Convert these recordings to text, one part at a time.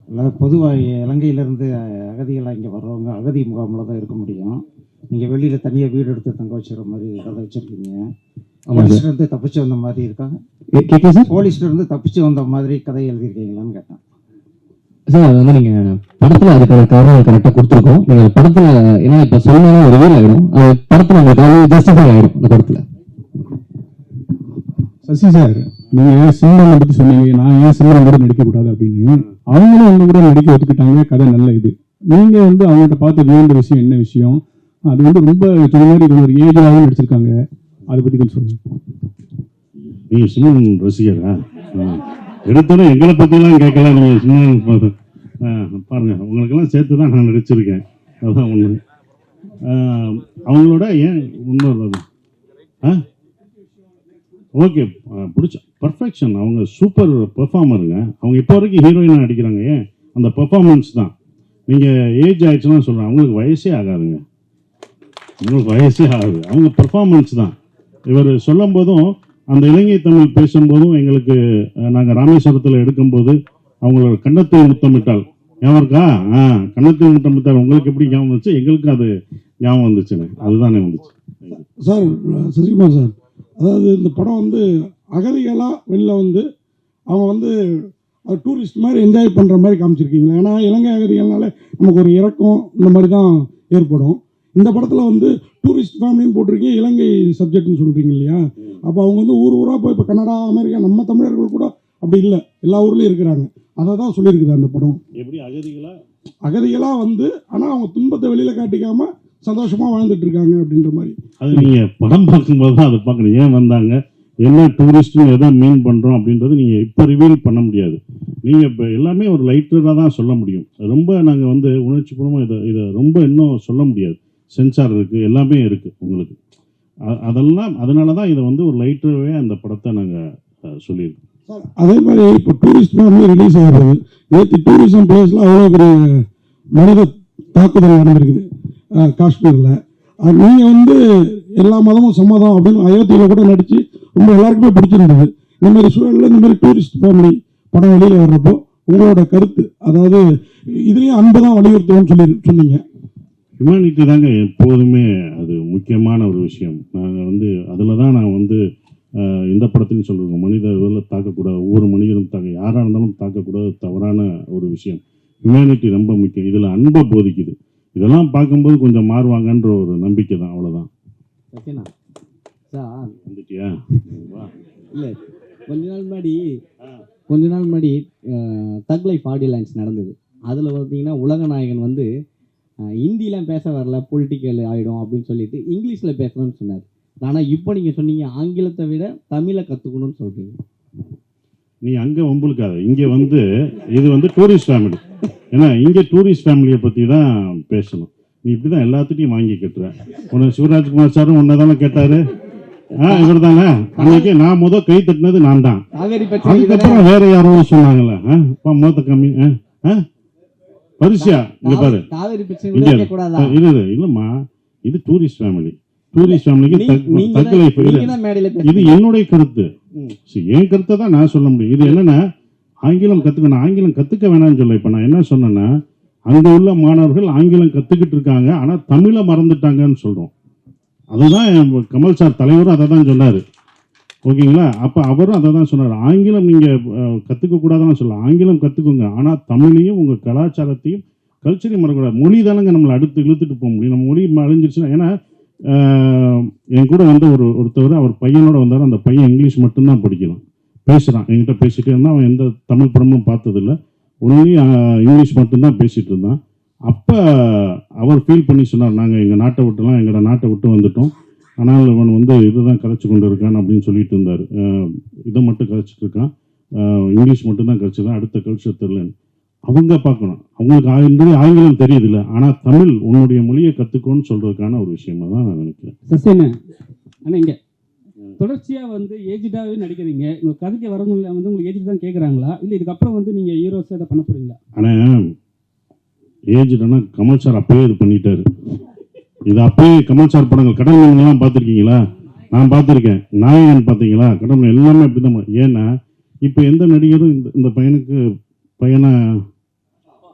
அதாவது பொதுவாக இலங்கையிலேருந்து அகதிகளாக இங்கே வர்றவங்க அகதி முகாமில் தான் இருக்க முடியும். நீங்கள் வெளியில் தனியாக வீடு எடுத்து தங்க வச்சுக்கிற மாதிரி கதை வச்சுருக்கீங்க. போலீஸ்லேருந்து தப்பிச்சு வந்த மாதிரி இருக்காங்க. கேட்கல சார்? போலீஸ்லேருந்து தப்பிச்சு வந்த மாதிரி கதை எழுதியிருக்கீங்களான்னு கேட்டேன் சார். அது வந்து நீங்கள் படத்தில் அதுக்கான கவனம் கரெக்டாக கொடுத்துருக்கோம். நீங்கள் படத்தில் ஏன்னா இப்போ சொன்னாலும் ஒரு வீல் ஆகிடும், அது படத்தில் உங்களுக்கு ஜஸ்டிஃபை ஆகிடும் அந்த படத்தில். சசி சார், நீங்கள் சினிமாவை பற்றி சொன்னீங்க, நான் ஏன் சினிமா கூட நடிக்கக்கூடாது அப்படின்னு. அவங்களும் அவங்க கூட நடிக்க ஒத்துக்கிட்டாங்க, கதை நல்ல இது. நீங்கள் வந்து அவங்கள்ட்ட பார்த்து வேண்ட விஷயம் என்ன விஷயம், அது வந்து ரொம்ப சொன்ன மாதிரி ஒரு ஏஜாகவும் நடிச்சிருக்காங்க, அதை பற்றி கொஞ்சம் சொல்லுங்க. நீங்கள் சினிமன் ரசிகரா? எடுத்தோன்னே எங்களை பற்றிலாம் கேட்கல. நீங்கள் சினிமன் பாருங்கள், உங்களுக்கெல்லாம் சேர்த்து தான் நான் நடிச்சிருக்கேன். அதுதான் ஒன்று. அவங்களோட ஏன் இன்னொரு ஓகே பிடிச்ச பர்ஃபெக்ஷன். அவங்க சூப்பர் பெர்ஃபார்மருங்க. அவங்க இப்போ வரைக்கும் ஹீரோயினாக நடிக்கிறாங்க. ஏன் அந்த பெர்ஃபார்மன்ஸ் தான். நீங்கள் ஏஜ் ஆயிடுச்சுன்னா சொல்கிறேன், அவங்களுக்கு வயசே ஆகாதுங்க. அவங்களுக்கு வயசே ஆகாது, அவங்க பெர்ஃபார்மன்ஸ் தான். இவர் சொல்லும் போதும் அந்த இலங்கை தமிழ் பேசும்போதும் எங்களுக்கு நாங்கள் ராமேஸ்வரத்தில் எடுக்கும்போது அவங்களோட கன்னத்தில் முத்தமிட்டால் ஞாபகம் இருக்கா? கன்னத்தில் முத்தமிட்டால் உங்களுக்கு எப்படி ஞாபகம் வந்துச்சு, எங்களுக்கு அது ஞாபகம் வந்துச்சுங்க. அதுதானே வந்துச்சு சார். சசிகுமார் சார், அதாவது இந்த படம் வந்து அகதிகளாக வெளில வந்து அவங்க வந்து டூரிஸ்ட் மாதிரி என்ஜாய் பண்ணுற மாதிரி காமிச்சிருக்கீங்களா? ஏன்னா இலங்கை அகதிகள்னால நமக்கு ஒரு இறக்கம் இந்த மாதிரி தான் ஏற்படும். இந்த படத்தில் வந்து டூரிஸ்ட் ஃபேமிலின்னு போட்டிருக்கீங்க, இலங்கை சப்ஜெக்ட்னு சொல்கிறீங்க இல்லையா? அப்போ அவங்க வந்து ஊராக போய் இப்போ கனடா, அமெரிக்கா, நம்ம தமிழர்கள் கூட அப்படி இல்லை, எல்லா ஊர்லேயும் இருக்கிறாங்க. அதை தான் சொல்லியிருக்குது அந்த படம். எப்படி அகதிகளாக வந்து ஆனால் அவங்க துன்பத்தை வெளியில் காட்டிக்காமல் சந்தோஷமாக வாழ்ந்துட்டு இருக்காங்க அப்படின்ற மாதிரி. அது நீங்கள் படம் பார்க்கும்போது தான் அதை பார்க்கணும். ஏன் வந்தாங்க, என்ன டூரிஸ்ட்னு எதை மீன் பண்ணுறோம் அப்படின்றது நீங்கள் இப்போ ரிவீல் பண்ண முடியாது. நீங்கள் இப்போ எல்லாமே ஒரு லைட்டராக தான் சொல்ல முடியும். ரொம்ப நாங்கள் வந்து உணர்ச்சிபூர்வமாக இதை ரொம்ப இன்னும் சொல்ல முடியாது. சென்சார் இருக்குது, எல்லாமே இருக்குது உங்களுக்கு. அதெல்லாம் அதனால தான் இதை வந்து ஒரு லைட்டராகவே அந்த படத்தை நாங்கள் சொல்லியிருக்கோம் சார். அதே மாதிரி இப்போ டூரிஸ்ட் ஃபேமிலி ரிலீஸ் ஆகிறது, நேற்று டூரிசம் பிளேஸில் அவ்வளோ பெரிய மனித தாக்குதல் நடந்திருக்குது காஷ்மீரில். நீங்கள் வந்து எல்லா மதமும் சம்மதம் அப்படின்னு அயோத்தியில் கூட நடித்து ரொம்ப எல்லாருக்குமே பிடிச்சிருந்தது. இந்த மாதிரி சூழலில் இந்த மாதிரி டூரிஸ்ட் ஃபேமிலி படம் வெளியில் வர்றப்போ உங்களோட கருத்து, அதாவது இதுலேயும் அன்பு தான் வலியுறுத்துவோம்னு சொன்னீங்க. ஹியூமனிட்டி தாங்க எப்போதுமே அது முக்கியமான ஒரு விஷயம். நாங்கள் வந்து அதில் தான் நான் வந்து இந்த படத்துலையும் சொல்லுவோம், மனிதர்களை தாக்கக்கூடாது, ஒவ்வொரு மனிதனும் யாராக இருந்தாலும் தாக்கக்கூடாது, தவறான ஒரு விஷயம். ஹியூமனிட்டி ரொம்ப முக்கியம். இதில் அன்பை போதிக்குது. இதெல்லாம் பார்க்கும்போது கொஞ்சம் மாறுவாங்கன்ற ஒரு நம்பிக்கை தான், அவ்வளோதான். வந்துட்டியா? இல்லை, கொஞ்ச நாள் முன்னாடி தக் லைஃப் ஆடியோ லான்ச் நடந்தது. அதில் பார்த்தீங்கன்னா உலக நாயகன் வந்து ஹிந்திலாம் பேச வரல, பொலிட்டிக்கல் ஆகிடும் அப்படின்னு சொல்லிட்டு இங்கிலீஷில் பேசணும்னு சொன்னார். ஆனால் இப்போ நீங்கள் சொன்னீங்க ஆங்கிலத்தை விட தமிழை கற்றுக்கணும்னு சொல்கிறீங்க. நீ அங்கே உங்களுக்காது, இங்கே வந்து இது வந்து டூரிஸ்ட் ஃபேமிலி. ஏன்னா இங்கே டூரிஸ்ட் ஃபேமிலியை பற்றி தான் பேசணும். நீ இப்படி தான் எல்லாத்துட்டையும் வாங்கி கேட்டுற. உன்னை சிவராஜ்குமார் சாரும் உன்னை தானே கேட்டார். இவர் தானே அன்னைக்கு நான் கை தட்டினது நான் தான். அதுக்கப்புறம் வேற யாரோ சொன்னாங்களே, மொத்த கம்மி பரிசியா இங்க பாரு. இல்லம்மா, இது டூரிஸ்ட் ஃபேமிலி. டூரிஸ்ட் ஃபேமிலிக்கு தக் லைஃப். இது என்னுடைய கருத்து, என் கருத்தை தான் நான் சொல்ல முடியும். இது என்னன்னா ஆங்கிலம் கத்துக்கணும், ஆங்கிலம் கத்துக்க வேணாம்னு சொல்ல. இப்ப நான் என்ன சொன்னேன்னா, அங்க உள்ள மாணவர்கள் ஆங்கிலம் கத்துக்கிட்டு இருக்காங்க, ஆனா தமிழை மறந்துட்டாங்கன்னு சொல்றோம். அதுதான் கமல் சார் தலைவரும் அதை தான் சொன்னாரு. ஓகேங்களா? அப்ப அவரும் அதை தான் சொன்னார். ஆங்கிலம் நீங்க கத்துக்க கூடாதுன்னு சொல்லலாம், ஆங்கிலம் கத்துக்கோங்க, ஆனா தமிழையும் உங்க கலாச்சாரத்தையும் கல்ச்சரையும் மறக்கக்கூடாது. மொழி தானங்க நம்மளை அடுத்து இழுத்துட்டு போக முடியும். நம்ம மொழி அழிஞ்சிருச்சுன்னா, ஏன்னா என் கூட வந்து ஒருத்தவர் அவர் பையனோட வந்தார். அந்த பையன் இங்கிலீஷ் மட்டும்தான் படிக்கலாம், பேசுகிறான், என்கிட்ட பேசிகிட்டே இருந்தான். அவன் எந்த தமிழ் படமும் பார்த்ததில்லை, ஒன்லி இங்கிலீஷ் மட்டும்தான் பேசிகிட்டு இருந்தான். அப்போ அவர் ஃபீல் பண்ணி சொன்னார், நாங்கள் எங்கள் நாட்டை விட்டுலாம் எங்களோட நாட்டை விட்டு வந்துட்டோம், ஆனால் அவன் வந்து இதுதான் கதைச்சு கொண்டு இருக்கான் அப்படின்னு சொல்லிட்டு இருந்தார். இதை மட்டும் கதைச்சிட்டு இருக்கான், இங்கிலீஷ் மட்டும்தான் கதைச்சிதான், அடுத்த கல்ச்சர் தெரியலன்னு. அவங்க பார்க்கணும், அவங்களுக்கு ஆங்கிலம் தெரியுதில்ல, ஆனால் தமிழ் உன்னுடைய மொழியை கற்றுக்கோன்னு சொல்கிறதுக்கான ஒரு விஷயமா தான் நான் நினைக்கிறேன். சஸ்டேன் ஆனால் இங்கே தொடர்ச்சியாக வந்து ஏஜிடாகவே நடிக்கிறீங்க. உங்கள் கதைக்கு வரவங்க வந்து உங்களுக்கு ஏஜிட் தான் கேட்குறாங்களா, இல்லை இதுக்கப்புறம் வந்து நீங்கள் ஹீரோஸாக இதை பண்ண போகிறீங்களா? ஆனால் ஏஜிடானா கமல் சார் அப்பயே இது பண்ணிட்டாரு. இது அப்பயே கமல் சார் படங்கள் கடல் மீன்லாம் பார்த்துருக்கீங்களா? நான் பார்த்துருக்கேன். நாயகன் பார்த்தீங்களா? கடல் எல்லாமே அப்படி தான். ஏன்னா இப்போ எந்த நடிகரும் இந்த பையனை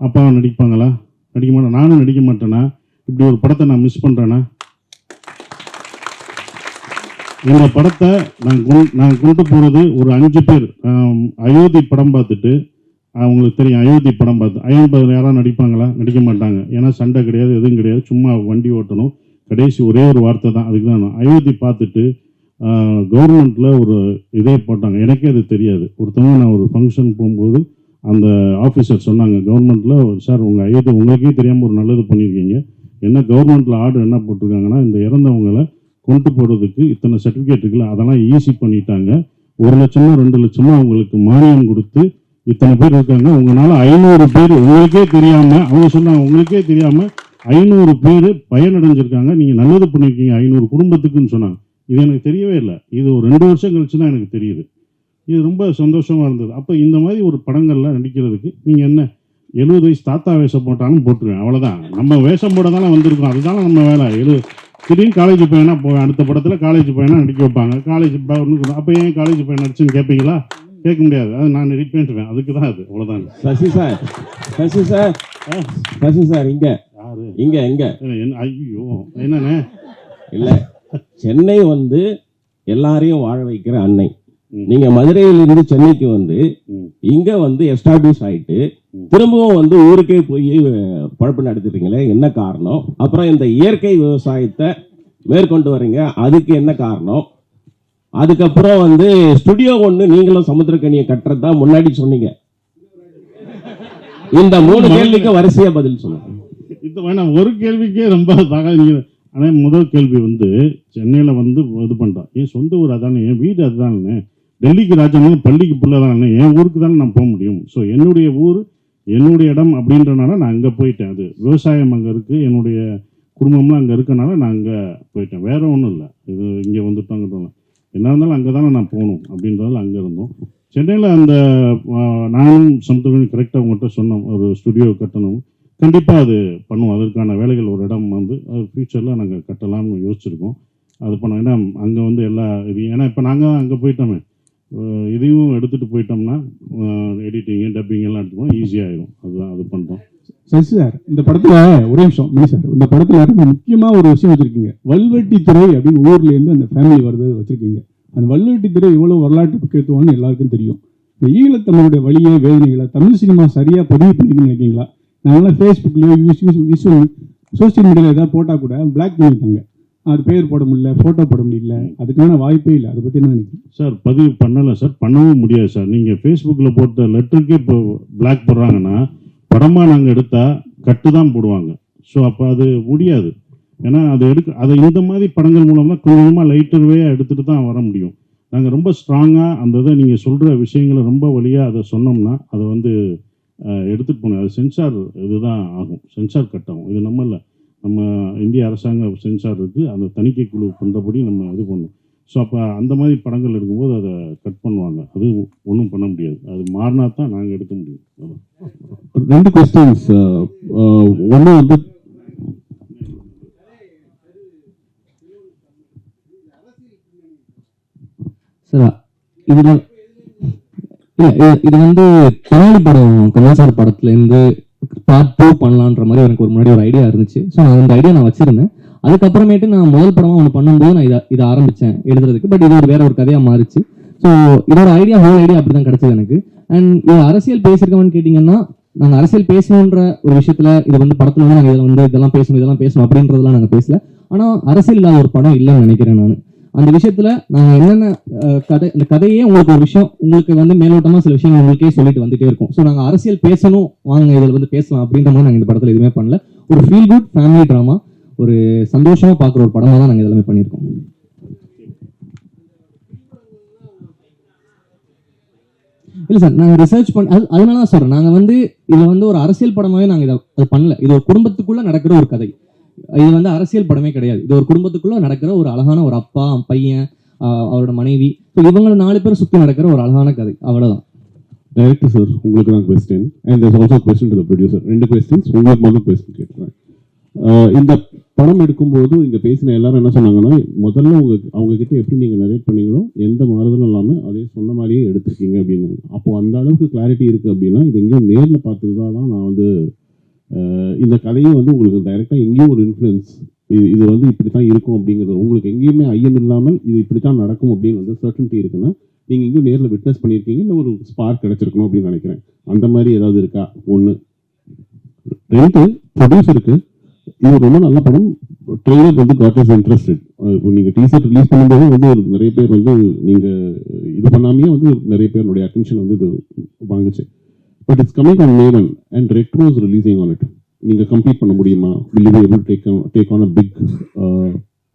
அப்பாவை நடிப்பாங்களா? நடிக்க மாட்டேன். நானும் நடிக்க மாட்டேனா? இப்படி ஒரு படத்தை நான் மிஸ் பண்ணுறேன்னா? இந்த படத்தை நான் கொண்டு போகிறது ஒரு 5 பேர். அயோத்தி படம் பார்த்துட்டு, அவங்களுக்கு தெரியும் அயோத்தி படம் பார்த்து, அயோத்தி யாராவது நடிப்பாங்களா? நடிக்க மாட்டாங்க. ஏன்னா சண்டை கிடையாது, எதுவும் கிடையாது, சும்மா வண்டி ஓட்டணும், கடைசி ஒரே ஒரு வார்த்தை தான். அதுக்கு தான் அயோத்தி பார்த்துட்டு கவர்மெண்ட்டில் ஒரு இதே போட்டாங்க. எனக்கே அது தெரியாது. ஒருத்தவங்க நான் ஒரு ஃபங்க்ஷன் போகும்போது அந்த ஆஃபீஸர் சொன்னாங்க, கவர்மெண்ட்டில் சார் உங்கள் அயோத்தி உங்களுக்கே தெரியாமல் ஒரு நல்லது பண்ணியிருக்கீங்க, என்ன கவர்மெண்ட்டில் ஆர்டர் என்ன போட்டிருக்காங்கன்னா, இந்த இறந்தவங்களை கொண்டு போகிறதுக்கு இத்தனை சர்டிஃபிகேட் இருக்குல்ல, அதெல்லாம் ஈஸி பண்ணிட்டாங்க. 1 லட்சமோ 2 லட்சமோ அவங்களுக்கு மானியம் கொடுத்து இத்தனை பேர் இருக்காங்க, உங்களால் 500 பேர் உங்களுக்கே தெரியாமல், அவங்க சொன்னாங்க உங்களுக்கே தெரியாமல் 500 பேர் பயனடைஞ்சிருக்காங்க, நீங்கள் நல்லது பண்ணியிருக்கீங்க 500 குடும்பத்துக்குன்னு சொன்னாங்க. இது எனக்கு தெரியவே இல்லை. இது ஒரு 2 வருஷம் கழிச்சு தான் எனக்கு தெரியுது. இது ரொம்ப சந்தோஷமாக இருந்தது. அப்போ இந்த மாதிரி ஒரு படங்கள்லாம் நடிக்கிறதுக்கு நீங்கள் என்ன 70 வயசு தாத்தா வேஷம் போட்டாலும் போட்டுருவேன், அவ்வளோதான். நம்ம வேஷம் போட தானே வந்திருக்கோம், அதுதானே நம்ம வேலை. திடீர்னு காலேஜ் பையனா போவேன், அடுத்த படத்தில் காலேஜ் பையனா நடிக்க வைப்பாங்க. காலேஜ் அப்போ ஏன் காலேஜ் பையன் நடிச்சுன்னு கேட்பீங்களா? கேட்க முடியாது. அது நான் நடிப்பேன்ட்டுவேன், அதுக்கு தான் அது, அவ்வளோதான். சசி சார் இங்க யாரு இங்க இங்க ஐயோ என்னண்ணே? இல்ல, சென்னை வந்து எல்லாரையும் வாழ வைக்கிற அன்னை. நீங்க மதுரையிலிருந்து சென்னைக்கு வந்து இங்க வந்து எஸ்டாப்ளிஷ் ஆயிட்டு திரும்பவும் வந்து ஊருக்கே போய் பழப்பு நடத்திட்டீங்களே, என்ன காரணம்? அப்புறம் இந்த இயற்கை விவசாயத்தை மேற்கொண்டு வரீங்க, அதுக்கு என்ன காரணம்? அதுக்கப்புறம் வந்து ஸ்டுடியோ ஒண்ணு நீங்களும் சமுத்திரக்கனியை கட்டுறதா முன்னாடி சொன்னீங்க. இந்த 3 கேள்விக்கு வரிசையா பதில் சொல்லுங்க. இது வேணாம், ஒரு கேள்விக்கே ரொம்ப ஆனால் முதல் கேள்வி வந்து சென்னையில் வந்து இது பண்ணுறான், என் சொந்த ஊர் அதானே, என் வீடு அதுதானே, டெல்லிக்கு ராஜாங்க பள்ளிக்கு புள்ள தானே, என் ஊருக்கு தானே நான் போக முடியும். ஸோ என்னுடைய ஊர் என்னுடைய இடம் அப்படின்றனால நான் அங்கே போயிட்டேன். அது விவசாயம் அங்கே இருக்குது, என்னுடைய குடும்பம்லாம் அங்கே இருக்கனால நான் அங்கே போயிட்டேன். வேற ஒன்றும் இல்லை. இது இங்கே வந்துட்டாங்க, என்ன இருந்தாலும் அங்கே தானே நான் போகணும் அப்படின்றதால அங்கே இருந்தோம். சென்னையில் அந்த நானும் சமுத்திரக்கனி கரெக்டாக உங்கள்கிட்ட சொன்னோம், ஒரு ஸ்டுடியோ கட்டணும், கண்டிப்பாக அது பண்ணுவோம். அதற்கான வேலைகள் ஒரு இடம் வந்து அது ஃப்யூச்சரில் நாங்கள் கட்டலாம்னு யோசிச்சிருக்கோம். அது பண்ணோம். ஏன்னா அங்கே வந்து எல்லா இது, ஏன்னா இப்போ நாங்கள் அங்கே போயிட்டோமே, இதையும் எடுத்துகிட்டு போயிட்டோம்னா எடிட்டிங்கு டப்பிங் எல்லாம் எடுத்துப்போம், ஈஸியாகிடும். அதுதான் அது பண்ணுறோம். சரி சார், இந்த படத்தில் ஒரே நிமிஷம் மணி சார், இந்த படத்தில் முக்கியமாக ஒரு விஷயம் வச்சுருக்கீங்க, வல்வெட்டித்துறை அப்படின்னு ஊர்லேருந்து அந்த ஃபேமிலி வருது வச்சுருக்கீங்க. அந்த வல்வெட்டித்துறை இவ்வளோ வரலாற்று முக்கியத்துவம்னு எல்லாருக்கும் தெரியும். இந்த ஈழத்தமிழுடைய வழியை வேதனைகளை தமிழ் சினிமா சரியாக பதிவு பண்ணிக்கணும்னு நினைக்கிறீங்களா? நாங்களாம் ஃபேஸ்புக்லேயோ சோசியல் மீடியாவில் ஏதாவது போட்டால் கூட பிளாக் பண்ணிட்டாங்க, அது பேர் போட முடியல, ஃபோட்டோ போட முடியல, அதுக்கான வாய்ப்பே இல்லை. அதை பற்றி என்ன நினைக்கிறீங்க சார்? பதிவு பண்ணலை சார், பண்ணவும் முடியாது சார். நீங்கள் ஃபேஸ்புக்கில் போட்ட லெட்டருக்கே இப்போ பிளாக் போடுறாங்கன்னா, படமாக நாங்கள் எடுத்தால் கட்டு தான் போடுவாங்க. ஸோ அப்போ அது முடியாது. ஏன்னா அதை இந்த மாதிரி படங்கள் மூலமாக கொஞ்சமாக லைட்டர்வே எடுத்துகிட்டு தான் வர முடியும். நாங்கள் ரொம்ப ஸ்ட்ராங்காக அந்த இதை நீங்கள் சொல்கிற விஷயங்களை ரொம்ப வழியாக அதை சொன்னோம்னா அதை வந்து எடுத்துகிட்டு போனோம். அது சென்சார் இதுதான் ஆகும், சென்சார் கட் ஆகும். இது நம்ம இந்திய அரசாங்க சென்சார் இருக்குது, அந்த தணிக்கை குழு பண்ணுறபடி நம்ம இது பண்ணணும். ஸோ அப்போ அந்த மாதிரி படங்கள் எடுக்கும்போது அதை கட் பண்ணுவாங்க, அது ஒன்றும் பண்ண முடியாது. அது மாறினா தான் நாங்கள் எடுக்க முடியும். 2 கொஸ்டின்ஸ். ஒன்று வந்து சார், இது வந்து தமிழ் படம் கமல் சார் படத்துலேருந்து பார்ட் 2 பண்ணலான்ற மாதிரி எனக்கு ஒரு முன்னாடி ஒரு ஐடியா இருந்துச்சு. ஸோ அந்த ஐடியா நான் வச்சிருந்தேன். அதுக்கப்புறமேட்டு நான் முதல் படமாக ஒன்று பண்ணும்போது நான் இதை ஆரம்பித்தேன் எழுதுறதுக்கு. பட் இது வேற ஒரு கதையாக மாறிச்சு. ஸோ இதோட ஹோல் ஐடியா அப்படி தான் கிடச்சது எனக்கு. அண்ட் இது அரசியல் பேசியிருக்கோம்னு கேட்டிங்கன்னா, நாங்கள் அரசியல் பேசணுன்ற ஒரு விஷயத்தில் இது வந்து படத்தில் வந்து நாங்கள் இதில் வந்து இதெல்லாம் பேசணும் அப்படின்றதெல்லாம் நாங்கள் பேசல. ஆனால் அரசியல் இல்லாத ஒரு படம் இல்லைன்னு நினைக்கிறேன் நான். அந்த விஷயத்துல நாங்கள் என்னென்ன இந்த கதையே உங்களுக்கு ஒரு விஷயம், உங்களுக்கு வந்து மேலோட்டமாக சில விஷயங்கள் உங்களுக்கே சொல்லிட்டு வந்துட்டே இருக்கும். ஸோ நாங்கள் அரசியல் பேசணும், வாங்க இதில் வந்து பேசலாம் அப்படின்ற மாதிரி நாங்கள் இந்த படத்தில் எதுவுமே பண்ணல. ஒரு ஃபீல் குட் ஃபேமிலி ட்ராமா, ஒரு சந்தோஷமாக பார்க்குற ஒரு படமாக தான் நாங்கள் எல்லாமே பண்ணியிருக்கோம். இல்லை சார், நாங்கள் ரிசர்ச் அதனால தான் சொல்கிறேன், நாங்கள் வந்து இதில் வந்து ஒரு அரசியல் படமாகவே நாங்கள் இதை பண்ணல. இது ஒரு குடும்பத்துக்குள்ளே நடக்கிற ஒரு கதை. இது வந்து அரசியல் படமே கிடையாது. இது ஒரு குடும்பத்துக்குள்ள நடக்கிற ஒரு அழகான ஒரு அப்பா, பையன், அவரோட மனைவி, இவங்க 4 பேர் சுற்றி நடக்கிற ஒரு அழகான கதை, அவ்வளவுதான். டைரக்டர் சார், உங்களுக்கு நான் question and there's also question to the producer. 2 questions உங்களுக்கு மட்டும் கொஸ்டின் கேட்குறேன். இந்த படம் எடுக்கும்போது இங்க பேசின எல்லாரும் என்ன சொன்னாங்கன்னா, முதல்ல அவங்க கிட்ட எப்படி நீங்க நரேட் பண்ணீங்களோ எந்த மாறுதலும் இல்லாம அதே சொன்ன மாதிரியே எடுத்திருக்கீங்க அப்படின்னு. அப்போ அந்த அளவுக்கு கிளாரிட்டி இருக்கு அப்படின்னா இது எங்கேயும் நேர்ல பார்த்ததுதான் நான் வந்து இந்த கதையை வந்து உங்களுக்கு டைரக்டா எங்கேயும் ஒரு இன்ஃப்ளூயன்ஸ் இது வந்து இப்படித்தான் இருக்கும் அப்படிங்கிறது உங்களுக்கு எங்கேயுமே ஐயம் இல்லாமல் இது இப்படித்தான் நடக்கும் அப்படின்னு வந்து சர்டன்டி இருக்குன்னா நீங்க எங்கேயும் நேரில் விட்னஸ் பண்ணியிருக்கீங்க, இல்லை ஒரு ஸ்பார்க் கிடைச்சிருக்கணும் அப்படின்னு நினைக்கிறேன். அந்த மாதிரி ஏதாவது இருக்கா? ஒன்று. ரெண்டு, ப்ரொடியூசருக்கு இது ரொம்ப நல்ல படம். ட்ரெய்லர் வந்து காட் இஸ் இன்ட்ரெஸ்டட். இப்போ நீங்க டீசர் ரிலீஸ் பண்ணும்போது வந்து நிறைய பேர் வந்து நீங்க இது பண்ணாமையே வந்து நிறைய பேருடைய அட்டென்ஷன் வந்து இது வாங்குச்சு. But it's coming on May 1 and Retro is releasing on it. நீங்க கம்ப்ளீட் பண்ண முடியுமா? will you be able to take on a big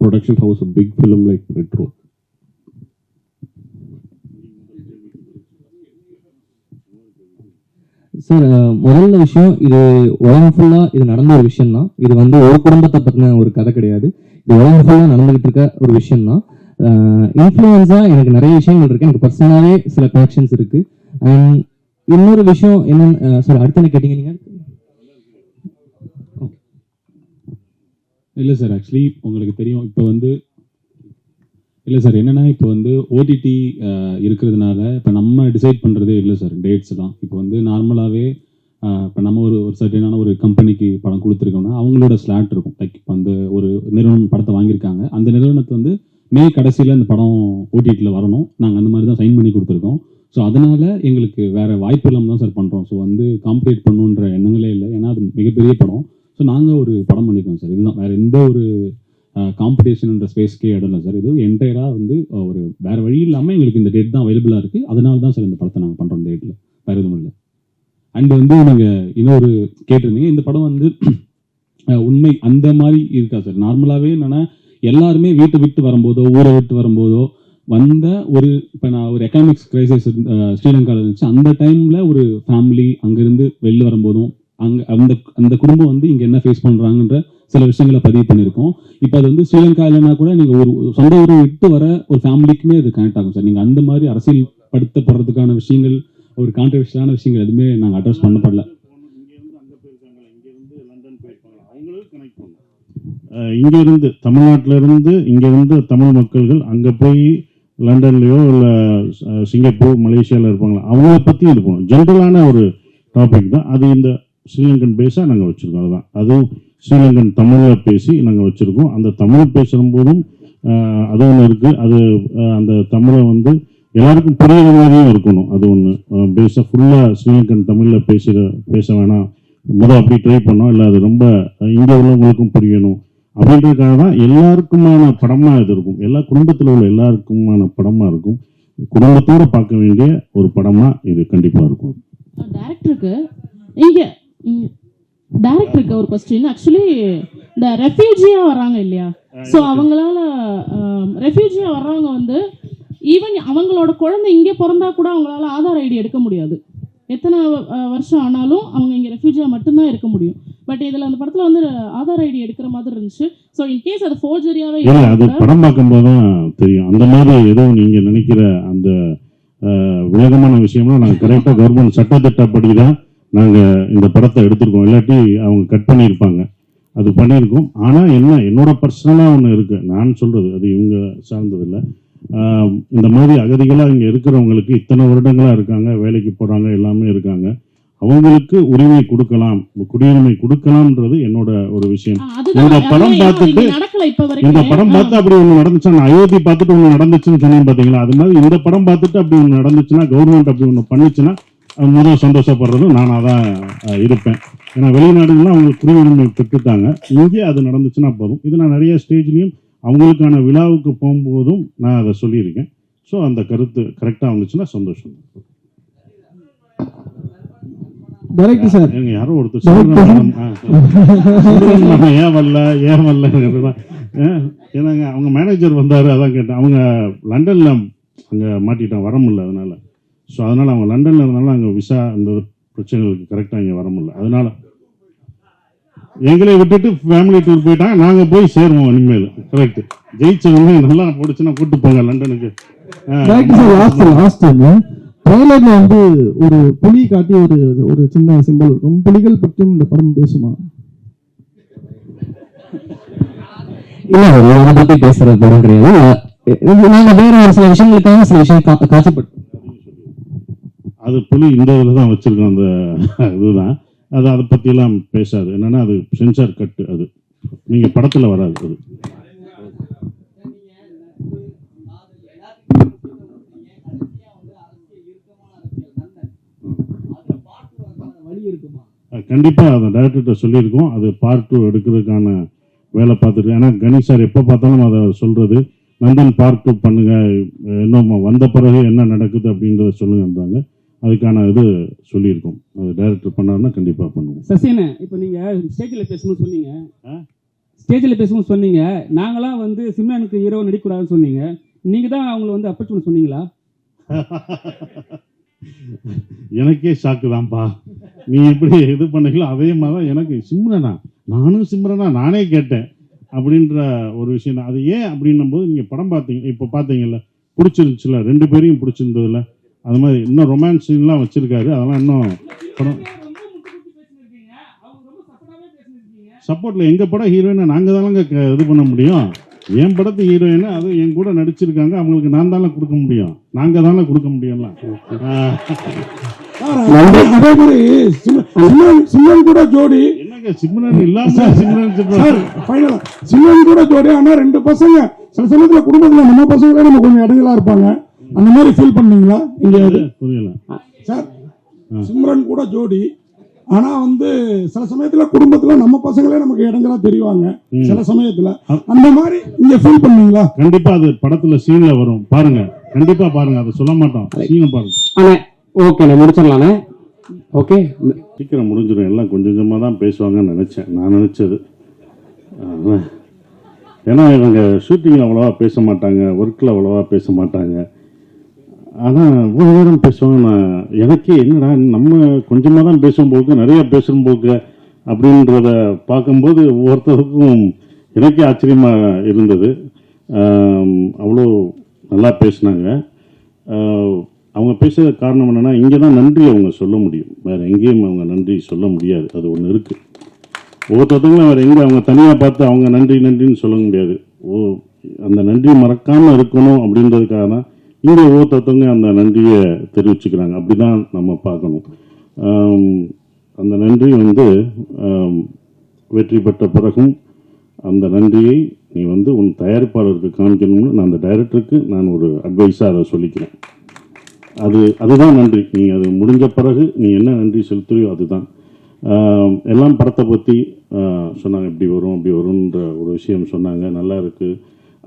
production house, a big film like Retro? Sir, முதல்ல விஷயம், இது உலகம் ஃபுல்லா இது நடந்த ஒரு விஷயம் தான். இது வந்து ஒரு குடும்பத்தை பத்தின ஒரு கதை கிடையாது. இது உலகம் ஃபுல்லா நடந்துகிட்டு இருக்க ஒரு விஷயம் தான். இன்ஃப்ளூயன்ஸா எனக்கு நிறைய விஷயங்கள் இருக்கு. எனக்கு பர்சனலாவே சில கனெக்ஷன்ஸ் இருக்கு. அண்ட் இன்னொரு விஷயம் என்னன்னு சார், அடுத்து என்ன கேட்டீங்க நீங்க? இல்லை சார், ஆக்சுவலி உங்களுக்கு தெரியும் இப்போ வந்து இல்லை சார், என்னென்னா இப்போ வந்து ஓடிடி இருக்கிறதுனால இப்போ நம்ம டிசைட் பண்ணுறதே இல்லை சார் டேட்ஸ் தான். இப்போ வந்து நார்மலாகவே இப்போ நம்ம ஒரு சர்டனான ஒரு கம்பெனிக்கு படம் கொடுத்துருக்கோம்னா அவங்களோட ஸ்லாட் இருக்கும். லைக் இப்போ வந்து ஒரு நிறுவனம் படத்தை வாங்கியிருக்காங்க, அந்த நிறுவனத்தை வந்து மே கடைசியில் இந்த படம் ஓடிடியில் வரணும், நாங்கள் அந்த மாதிரி தான் சைன் பண்ணி கொடுத்துருக்கோம். ஸோ அதனால் எங்களுக்கு வேறு வாய்ப்பு இல்லாமல் தான் சார் பண்ணுறோம். ஸோ வந்து காம்படேட் பண்ணுன்ற எண்ணங்களே இல்லை, ஏன்னா அது மிகப்பெரிய படம். ஸோ நாங்கள் ஒரு படம் பண்ணியிருக்கோம் சார். இதுதான், வேறு எந்த ஒரு காம்படிஷன்ன்ற ஸ்பேஸ்க்கே இடம் இல்லை சார். இது என்டையராக வந்து ஒரு வேறு வழி இல்லாமல் எங்களுக்கு இந்த டேட் தான் அவைலபிளாக இருக்குது. அதனால தான் சார் இந்த படத்தை நாங்கள் பண்ணுறோம் இந்த டேட்டில், வேறு எதுவும் இல்லை. அண்ட் வந்து நீங்கள் இன்னொரு கேட்டிருந்தீங்க, இந்த படம் வந்து உண்மை அந்த மாதிரி இருக்கா சார்? நார்மலாகவே என்னென்னா எல்லாருமே வீட்டை விட்டு வரும்போதோ ஊரை விட்டு வரும்போதோ வந்த ஒரு இப்போ நான் ஒரு எக்கனாமிக்ஸ் கிரைசிஸ் ஸ்ரீலங்காவில் இருந்துச்சு, அந்த டைமில் ஒரு ஃபேமிலி அங்கேருந்து வெளில வரும்போதும் அங்கே அந்த குடும்பம் வந்து இங்கே என்ன ஃபேஸ் பண்ணுறாங்கன்ற சில விஷயங்களை பதிவு பண்ணியிருக்கோம். இப்போ அது வந்து ஸ்ரீலங்கா இல்லைன்னா கூட நீங்கள் ஒரு சொந்த ஊரை விட்டு வர ஒரு ஃபேமிலிக்குமே அது கனெக்ட் ஆகும் சார். நீங்கள் அந்த மாதிரி அரசியல் படுத்தப்படுறதுக்கான விஷயங்கள், ஒரு கான்ட்ரவர்ஷியலான விஷயங்கள் எதுவுமே நாங்கள் அட்ரஸ் பண்ணப்படல. இங்க இருந்து தமிழ்நாட்டில இருந்து இங்க இருந்து தமிழ் மக்கள்கள் அங்க போய் லண்டன்லயோ இல்ல சிங்கப்பூர் மலேசியால இருப்பாங்களா, அவங்கள பத்தி இருப்போம். ஜென்ரலான ஒரு டாபிக் தான் அது. இந்த ஸ்ரீலங்கன் பேஸா நாங்க வச்சிருக்கோம். அதுதான், அதுவும் ஸ்ரீலங்கன் தமிழ்ல பேசி நாங்க வச்சிருக்கோம். அந்த தமிழ் பேசும் போதும் அது ஒன்று இருக்கு. அது அந்த தமிழை வந்து எல்லாருக்கும் புரியுற மாதிரியும் இருக்கணும். அது ஒன்று பேஸா ஃபுல்லா ஸ்ரீலங்கன் தமிழ்ல பேச வேணாம், அப்படி ட்ரை பண்ணோம். இல்லை அது ரொம்ப இங்க உள்ளவங்களுக்கும் புரியணும் அப்படின்றதுக்காக தான் எல்லாருக்குமான படமா இது இருக்கும். எல்லா குடும்பத்தில் உள்ள எல்லாருக்குமான படமா இருக்கும். குடும்பத்தோட பார்க்க வேண்டிய ஒரு படமா இது கண்டிப்பா இருக்கும். டைரக்டருக்கு ஒரு क्वेश्चन. ஆக்சுவலி இந்த ரெஃப்யூஜியா வராங்க இல்லையா, ஸோ அவங்களால ரெஃப்யூஜியா வர்றவங்க வந்து ஈவன் அவங்களோட குழந்தை இங்கே பிறந்தா கூட அவங்களால ஆதார் ஐடி எடுக்க முடியாது. எத்தனை வருஷம் ஆனாலும் அவங்க இங்கே ரெஃப்யூஜியா மட்டும்தான் இருக்க முடியும். பட் இதில் அந்த படத்தில் வந்து ஆதார் ஐடி எடுக்கிற மாதிரி இருந்துச்சு. ஸோ இன்கேஸ் அது ஃபோர்ஜரியாவே அது படம் பார்க்கும்போது தான் தெரியும். அந்த மாதிரி எதுவும் நீங்கள் நினைக்கிற அந்த விலகமான விஷயம்லாம் நாங்கள் கரெக்டாக கவர்மெண்ட் சட்டத்திட்டப்படி தான் நாங்கள் இந்த படத்தை எடுத்திருக்கோம். இல்லாட்டி அவங்க கட் பண்ணியிருப்பாங்க. அது பண்ணியிருக்கோம். ஆனால் என்னோட பர்சனலாக ஒன்று இருக்குது. நான் சொல்கிறது அது இவங்க சார்ந்ததில்லை. இந்த மாதிரி அகதிகளாக இங்கே இருக்கிறவங்களுக்கு இத்தனை வருடங்களாக இருக்காங்க, வேலைக்கு போகிறாங்க, எல்லாமே இருக்காங்க. அவங்களுக்கு உரிமை கொடுக்கலாம், குடியுரிமை கொடுக்கலாம்ன்றது என்னோட ஒரு விஷயம். இந்த படம் பார்த்துட்டு அப்படி ஒன்று நடந்துச்சா, நான் அயோத்தி பார்த்துட்டு ஒன்று நடந்துச்சுன்னு சொன்னேன் பார்த்தீங்களா, அது மாதிரி இந்த படம் பார்த்துட்டு அப்படி ஒன்று நடந்துச்சுன்னா, கவர்மெண்ட் அப்படி ஒன்று பண்ணுச்சுன்னா முதல் சந்தோஷப்படுறதும் நானாக தான் இருப்பேன். ஏன்னா வெளிநாடுகள்லாம் அவங்களுக்கு குடியுரிமை பெற்றுட்டாங்க. இங்கே அது நடந்துச்சுன்னா போதும். இது நான் நிறைய ஸ்டேஜ்லையும் அவங்களுக்கான விழாவுக்கு போகும்போதும் நான் அதை சொல்லியிருக்கேன். ஸோ அந்த கருத்து கரெக்டாக வந்துச்சுன்னா சந்தோஷம். யாரோ ஒருத்தர் ஏன் வரல ஏன்னாங்க அவங்க மேனேஜர் வந்தாரு, அதான் கேட்டேன். அவங்க லண்டன்ல அங்க மாட்டிட்டான், வர முடியல. அதனால ஸோ அதனால அவங்க லண்டன்ல இருந்தாலும் அங்கே விசா அந்த பிரச்சனைகளுக்கு கரெக்டாக இங்கே வர முடியல. அதனால எங்களை விட்டுட்டு ஃபேமிலி டூர் போயிட்டாங்க. நாங்கள் போய் சேருவோம் இனிமேல். கரெக்ட், ஜெயிச்சவங்க நல்லா போடுச்சுன்னா கூட்டு போங்க லண்டனுக்கு. ட்ரெய்லர்ல வந்து ஒரு புலி காட்டி ஒரு சின்ன சிம்பல் இருக்கும். புலிகள் பற்றியும் இந்த படம் பேசுமா? இல்ல அதை பத்தி பேசுறது பொருள் கிடையாது. நாங்க வேற ஒரு சில விஷயங்களுக்காக சில விஷயம் காட்சிப்பட்டு அது புலி இந்த இதில் தான் வச்சிருக்கோம். அந்த இதுதான் அது அதை பற்றியெல்லாம் பேசாது. என்னன்னா அது சென்சார் கட்டு, அது நீங்கள் படத்தில் வராது. அது கண்டிப்பாக அந்த டைரக்டர்கிட்ட சொல்லியிருக்கோம். அது பார்ட் 2 எடுக்கிறதுக்கான வேலை பார்த்துட்டு, ஏன்னா கணேஷ் சார் எப்போ பார்த்தாலும் அதை சொல்கிறது, நந்தன் பார்ட் 2 பண்ணுங்க, இன்னும் வந்த பிறகு என்ன நடக்குது அப்படின்றத சொல்லுங்கன்றாங்க. அதுக்கான இது சொல்லியிருக்கோம். அது டைரக்டர் பண்ணாருன்னா கண்டிப்பாக பண்ணுவோம். சசியண்ணே, இப்போ நீங்கள் ஸ்டேஜில் பேசணும்னு சொன்னீங்க, நாங்களாம் வந்து சிம்ரனுக்கு ஹீரோ நடிக்கக்கூடாதுன்னு சொன்னீங்க. நீங்கள் தான் அவங்களை வந்து அப்ரோச் பண்ண சொன்னீங்களா? எனக்கே ஷாக்கு தான்ப்பா. நீ எப்படி இது பண்ணீங்களோ அதே மாதிரி தான் எனக்கு சிம்ரனா நானே கேட்டேன் அப்படின்ற ஒரு விஷயம் தான். அது ஏன் அப்படின்னும் போது நீங்கள் படம் பார்த்தீங்க, இப்போ பார்த்தீங்கல்ல, பிடிச்சிருந்துச்சுல, 2 பேரையும் பிடிச்சிருந்ததுல, அது மாதிரி இன்னும் ரொமான்ஸ் சீன்லாம் வச்சிருக்காரு. அதெல்லாம் இன்னும் படம் சப்போர்ட்ல எங்கள் படம் ஹீரோயினை நாங்கள் தானங்க இது பண்ண முடியும். என் படத்து ஹீரோயினை அது என் கூட நடிச்சிருக்காங்க, அவங்களுக்கு நான் தானே கொடுக்க முடியும், நாங்கள் தானே கொடுக்க முடியும்ல. அதே மாதிரி சிம்ரன் கூட ஜோடி என்னங்க சிம்ரன் இல்லாம சிம்ரன் கூட ஜோடி. ஆனா 2 பசங்க சில சமயத்துல குடும்பத்துல நம்ம பசங்களே நம்ம கொஞ்சம் இடைஞ்சலா இருப்பாங்க. அந்த மாதிரி ஃபீல் பண்ணீங்களா? புரியல சார், சிம்ரன் கூட ஜோடி, ஆனா வந்து சில சமயத்துல குடும்பத்துல நம்ம பசங்களே நமக்கு இடைஞ்சலா தெரிவாங்க சில சமயத்துல. அந்த மாதிரி இங்க ஃபீல் பண்ணீங்களா? கண்டிப்பா அது படத்துல சீன்ல வரும், பாருங்க, கண்டிப்பா பாருங்க, அதை சொல்ல மாட்டோம், சீனை பாருங்க. ஓகே, முடிச்சிடலானே. ஓகே, சீக்கிரம் முடிஞ்சிடும். எல்லாம் கொஞ்சம் கொஞ்சமாக தான் பேசுவாங்கன்னு நினச்சேன், நான் நினச்சது. ஏன்னா இவங்க ஷூட்டிங்கில் அவ்வளோவா பேச மாட்டாங்க, ஒர்க்கில் அவ்வளோவா பேச மாட்டாங்க. ஆனால் இவ்வளோ நேரம் பேசுவாங்க. நான் எனக்கே என்னடா நம்ம கொஞ்சமாக தான் பேசும் போக்கு, நிறைய பேசும் போக்கு அப்படின்றத பார்க்கும்போது ஒவ்வொருத்தருக்கும் எனக்கே ஆச்சரியமாக இருந்தது. அவ்வளோ நல்லா பேசினாங்க. அவங்க பேசுகிற காரணம் என்னென்னா, இங்கே தான் நன்றி அவங்க சொல்ல முடியும், வேறு எங்கேயும் அவங்க நன்றி சொல்ல முடியாது. அது ஒன்று இருக்குது. ஒவ்வொருத்தவங்களும் வேறு எங்கே அவங்க தனியாக பார்த்து அவங்க நன்றின்னு சொல்ல முடியாது. அந்த நன்றி மறக்காமல் இருக்கணும் அப்படின்றதுக்காக தான் இங்கே ஒவ்வொருத்தவங்க அந்த நன்றியை தெரிவிச்சுக்கிறாங்க. அப்படி தான் நம்ம பார்க்கணும். அந்த நன்றி வந்து வெற்றி பெற்ற பிறகும் அந்த நன்றியை நீ வந்து உன் தயாரிப்பாளருக்கு காமிக்கணும்னு நான் அந்த டைரக்டருக்கு நான் ஒரு அட்வைஸாக அதை சொல்லிக்கிறேன். அதுதான் நன்றி. நீ அது முடிஞ்ச பிறகு நீ என்ன நன்றி செலுத்துறியோ அதுதான். எல்லாம் படத்தை பற்றி சொன்னாங்க, இப்படி வரும் அப்படி வரும்ன்ற ஒரு விஷயம் சொன்னாங்க, நல்லா இருக்குது.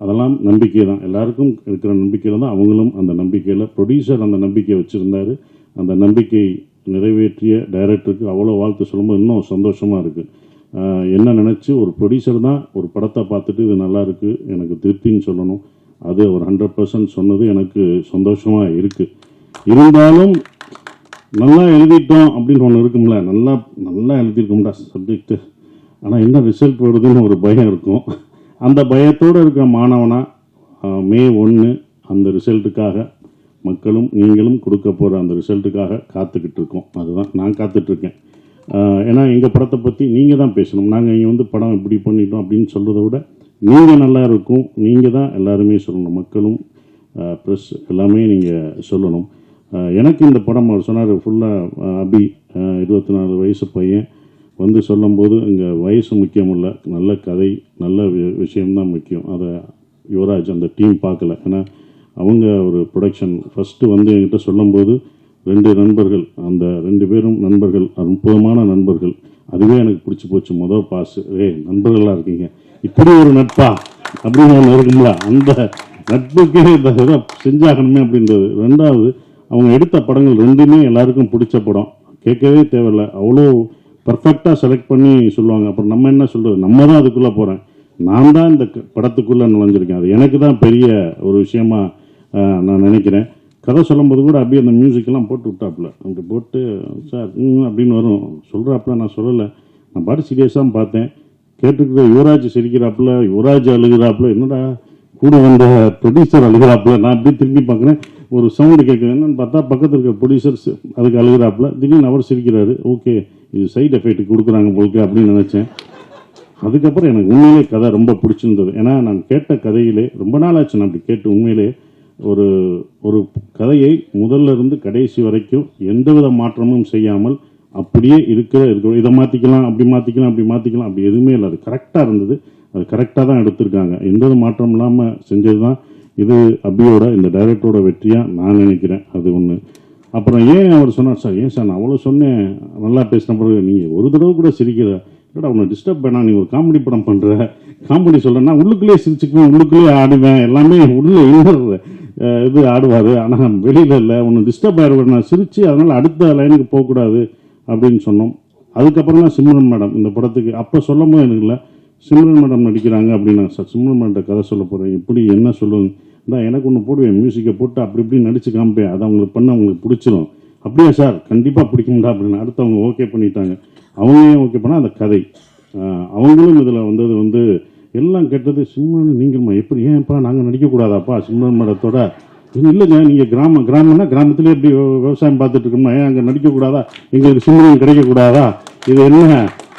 அதெல்லாம் நம்பிக்கை தான், எல்லாருக்கும் இருக்கிற நம்பிக்கையில் தான் அவங்களும் அந்த நம்பிக்கையில், ப்ரொடியூசர் அந்த நம்பிக்கையை வச்சுருந்தார். அந்த நம்பிக்கை நிறைவேற்றிய டைரக்டருக்கு அவ்வளோ வாழ்த்து சொல்லும்போது இன்னும் சந்தோஷமாக இருக்குது. என்ன நினச்சி ஒரு ப்ரொடியூசர் தான் ஒரு படத்தை பார்த்துட்டு இது நல்லா இருக்குது எனக்கு திருப்தின்னு சொல்லணும். அது ஒரு 100% சொன்னது எனக்கு சந்தோஷமாக இருக்குது. இருந்தாலும் நல்லா எழுதிட்டோம் அப்படின்னு ஒன்று இருக்கும்ல, நல்லா எழுதியிருக்கோம்டா சப்ஜெக்டு, ஆனால் என்ன ரிசல்ட் வருதுன்னு ஒரு பயம் இருக்கும். அந்த பயத்தோடு இருக்க மாணவனா மே 1 அந்த ரிசல்ட்டுக்காக மக்களும் நீங்களும் கொடுக்க போகிற அந்த ரிசல்ட்டுக்காக காத்துக்கிட்டு இருக்கோம். அதுதான் நான் காத்துட்ருக்கேன். ஏன்னா எங்கள் படத்தை பற்றி நீங்கள் தான் பேசணும். நாங்கள் இங்கே வந்து படம் இப்படி பண்ணிட்டோம் அப்படின்னு சொல்கிறத விட நீங்கள் நல்லா இருக்கும், நீங்கள் தான் எல்லாருமே சொல்லணும். மக்களும் ப்ரெஸ் எல்லாமே நீங்கள் சொல்லணும். எனக்கு இந்த படம் அவர் சொன்னார் ஃபுல்லாக அபி 24 வயசு பையன் வந்து சொல்லும்போது இங்கே வயசு முக்கியம் இல்லை, நல்ல கதை நல்ல விஷயம்தான் முக்கியம். அதை யுவராஜ் அந்த டீம் பார்க்கல. ஏன்னா அவங்க ஒரு ப்ரொடக்ஷன் ஃபஸ்ட்டு வந்து என்கிட்ட சொல்லும்போது 2 நண்பர்கள், அந்த 2 பேரும் நண்பர்கள், அற்புதமான நண்பர்கள். அதுவே எனக்கு பிடிச்சி போச்சு. மொதல் பாஸ், நண்பர்களாக இருக்கீங்க, இப்படி ஒரு நட்பா அப்படின்னு ஒன்று இருக்குங்களா, அந்த நட்புக்கே இந்த இதை செஞ்சாகணுமே அப்படின்றது. 2வது அவங்க எடுத்த படங்கள் 2மே எல்லாருக்கும் பிடிச்ச படம், கேட்கவே தேவையில்லை, அவ்வளோ பர்ஃபெக்டாக செலக்ட் பண்ணி சொல்லுவாங்க. அப்புறம் நம்ம என்ன சொல்கிறது, நம்ம தான் அதுக்குள்ளே போகிறேன், நான் தான் இந்த படத்துக்குள்ளே நுழைஞ்சிருக்கேன். அது எனக்கு தான் பெரிய ஒரு விஷயமா நான் நினைக்கிறேன். கதை சொல்லும்போது கூட அப்படியே அந்த மியூசிக்கெல்லாம் போட்டு விட்டாப்புல, அப்படி போட்டு சார் அப்படின்னு வரும் சொல்கிறாப்புல. நான் சொல்லலை, நான் பாட்டு சீரியஸாக பார்த்தேன். கேட்டுக்கிட்டு யுவராஜ் சிரிக்கிறாப்புல, யுவராஜ் அழுகிறாப்புல, என்னடா கூட வந்த ப்ரொடியூசர் அழுகிறாப்புல. நான் அப்படி திரும்பி பார்க்குறேன், ஒரு சவுண்டு கேட்குது, என்னன்னு பார்த்தா பக்கத்தில் இருக்கிற ப்ரொடியூசர்ஸ் அதுக்கு அழுகிறாப்புல. திடீர்னு அவர் சிரிக்கிறாரு. ஓகே, இது சைட் எஃபெக்ட் கொடுக்குறாங்க போலுக்கு அப்படின்னு நினச்சேன். அதுக்கப்புறம் எனக்கு உண்மையிலே கதை ரொம்ப பிடிச்சிருந்தது. ஏன்னா நான் கேட்ட கதையிலே ரொம்ப நாள் ஆச்சு நான் அப்படி கேட்டு உண்மையிலே ஒரு ஒரு கதையை முதல்ல இருந்து கடைசி வரைக்கும் எந்தவித மாற்றமும் செய்யாமல் அப்படியே இருக்கிற இதை மாற்றிக்கலாம் அப்படி மாற்றிக்கலாம் அப்படி எதுவுமே இல்லை. அது கரெக்டாக இருந்தது. அது கரெக்டாக தான் எடுத்திருக்காங்க. எந்த மாற்றம் இல்லாமல் செஞ்சது தான் இது அபியோட இந்த டைரக்டரோட வெற்றியாக நான் நினைக்கிறேன். அது ஒன்று. அப்புறம் ஏன் அவர் சொன்னார் சார், ஏன் சார் நான் அவ்வளோ சொன்னேன் நல்லா பேசின பிறகு நீங்கள் ஒரு தடவை கூட சிரிக்கிற, இல்லைடா உன்னை டிஸ்டர்ப் பண்ணா, நீ ஒரு காமெடி படம் பண்ணுற, காமெடி சொல்கிறேன்னா உள்ளுக்குள்ளேயே சிரிச்சுக்குவேன், உள்ளுக்குள்ளேயே ஆடுவேன், எல்லாமே உள்ளே இன்னொரு இது ஆடுவார், ஆனால் வெளியில் இல்லை, உன்னை டிஸ்டர்ப் ஆகிடுவேன், நான் சிரித்து அதனால் அடுத்த லைனுக்கு போகக்கூடாது அப்படின்னு சொன்னோம். அதுக்கப்புறம் தான் சிம்ரன் மேடம் இந்த படத்துக்கு அப்போ சொல்லும் போது எனக்கு இல்லை சிம்ரன் மேடம் நடிக்கிறாங்க அப்படின்னா, சார் சிம்ரன் மேடம் கதை சொல்ல போகிறேன், எப்படி என்ன சொல்லுங்க தான் எனக்கு ஒன்று போடுவேன், மியூசிக்கை போட்டு அப்படி இப்படி நடிச்சு காமிப்பேன், அதை அவங்களுக்கு பண்ண அவங்களுக்கு பிடிச்சிரும். அப்படியா சார், கண்டிப்பாக பிடிக்கும்டா அப்படின்னு அடுத்தவங்க ஓகே பண்ணிட்டாங்க. அவங்க ஏன் ஓகே பண்ணால் அந்த கதை அவங்களும் இதில் வந்தது வந்து எல்லாம் கேட்டது சிம்ரன் நீங்கள்மா எப்படி ஏன்ப்பா நாங்கள் நடிக்கக்கூடாதாப்பா சிம்ரன் மேடத்தோட, இல்லைங்க நீங்கள் கிராமம்னா கிராமத்துலேயே எப்படி விவசாயம் பார்த்துட்டு இருக்கோம்னா ஏன் அங்கே நடிக்கக்கூடாதா, எங்களுக்கு சிம்ரன் கிடைக்கக்கூடாதா, இது என்ன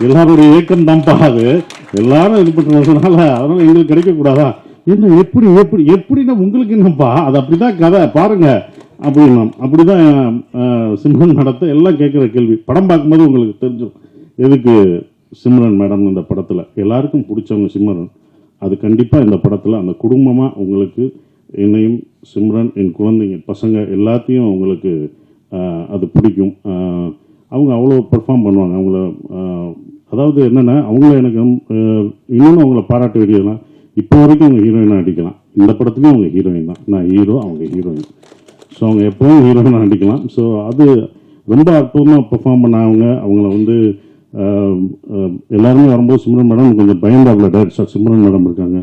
எல்லாருடைய ஏக்கம் தான்ப்பா, அது எல்லாரும் இது பண்ணுறதுனால அதனால் எங்களுக்கு கிடைக்கக்கூடாதா, என்ன எப்படி எப்படி எப்படின்னா உங்களுக்கு என்னப்பா, அது அப்படிதான் கதை பாருங்க அப்படின்னா. அப்படிதான் சிம்ரன் மேடத்தை எல்லாம் கேட்குற கேள்வி. படம் பார்க்கும்போது உங்களுக்கு தெரிஞ்சிடும் எதுக்கு சிம்ரன் மேடம் இந்த படத்தில் எல்லாருக்கும் பிடிச்சவங்க சிம்ரன். அது கண்டிப்பாக இந்த படத்தில் அந்த குடும்பமாக உங்களுக்கு என்னையும் சிம்ரன் என் குழந்தைங்க பசங்க எல்லாத்தையும் உங்களுக்கு அது பிடிக்கும். அவங்க அவ்வளோ பெர்ஃபார்ம் பண்ணுவாங்க. அவங்கள அதாவது என்னென்னா அவங்கள எனக்கு இன்னொன்று அவங்கள பாராட்ட வேண்டியதுலாம் இப்போ வரைக்கும் அவங்க ஹீரோயினாக நடிக்கலாம். இந்த படத்துலேயும் அவங்க ஹீரோயின் தான், நான் ஹீரோ அவங்க ஹீரோயின். ஸோ அவங்க எப்போவும் ஹீரோயினாக நடிக்கலாம். ஸோ அது ரொம்ப அற்புதமாக பெர்ஃபார்ம் பண்ணாங்க. அவங்கள வந்து எல்லாருமே வரும்போது சிம்ரன் மேடம் கொஞ்சம் பயந்தாப்புல, டைரக்டர் சிம்ரன் மேடம் இருக்காங்க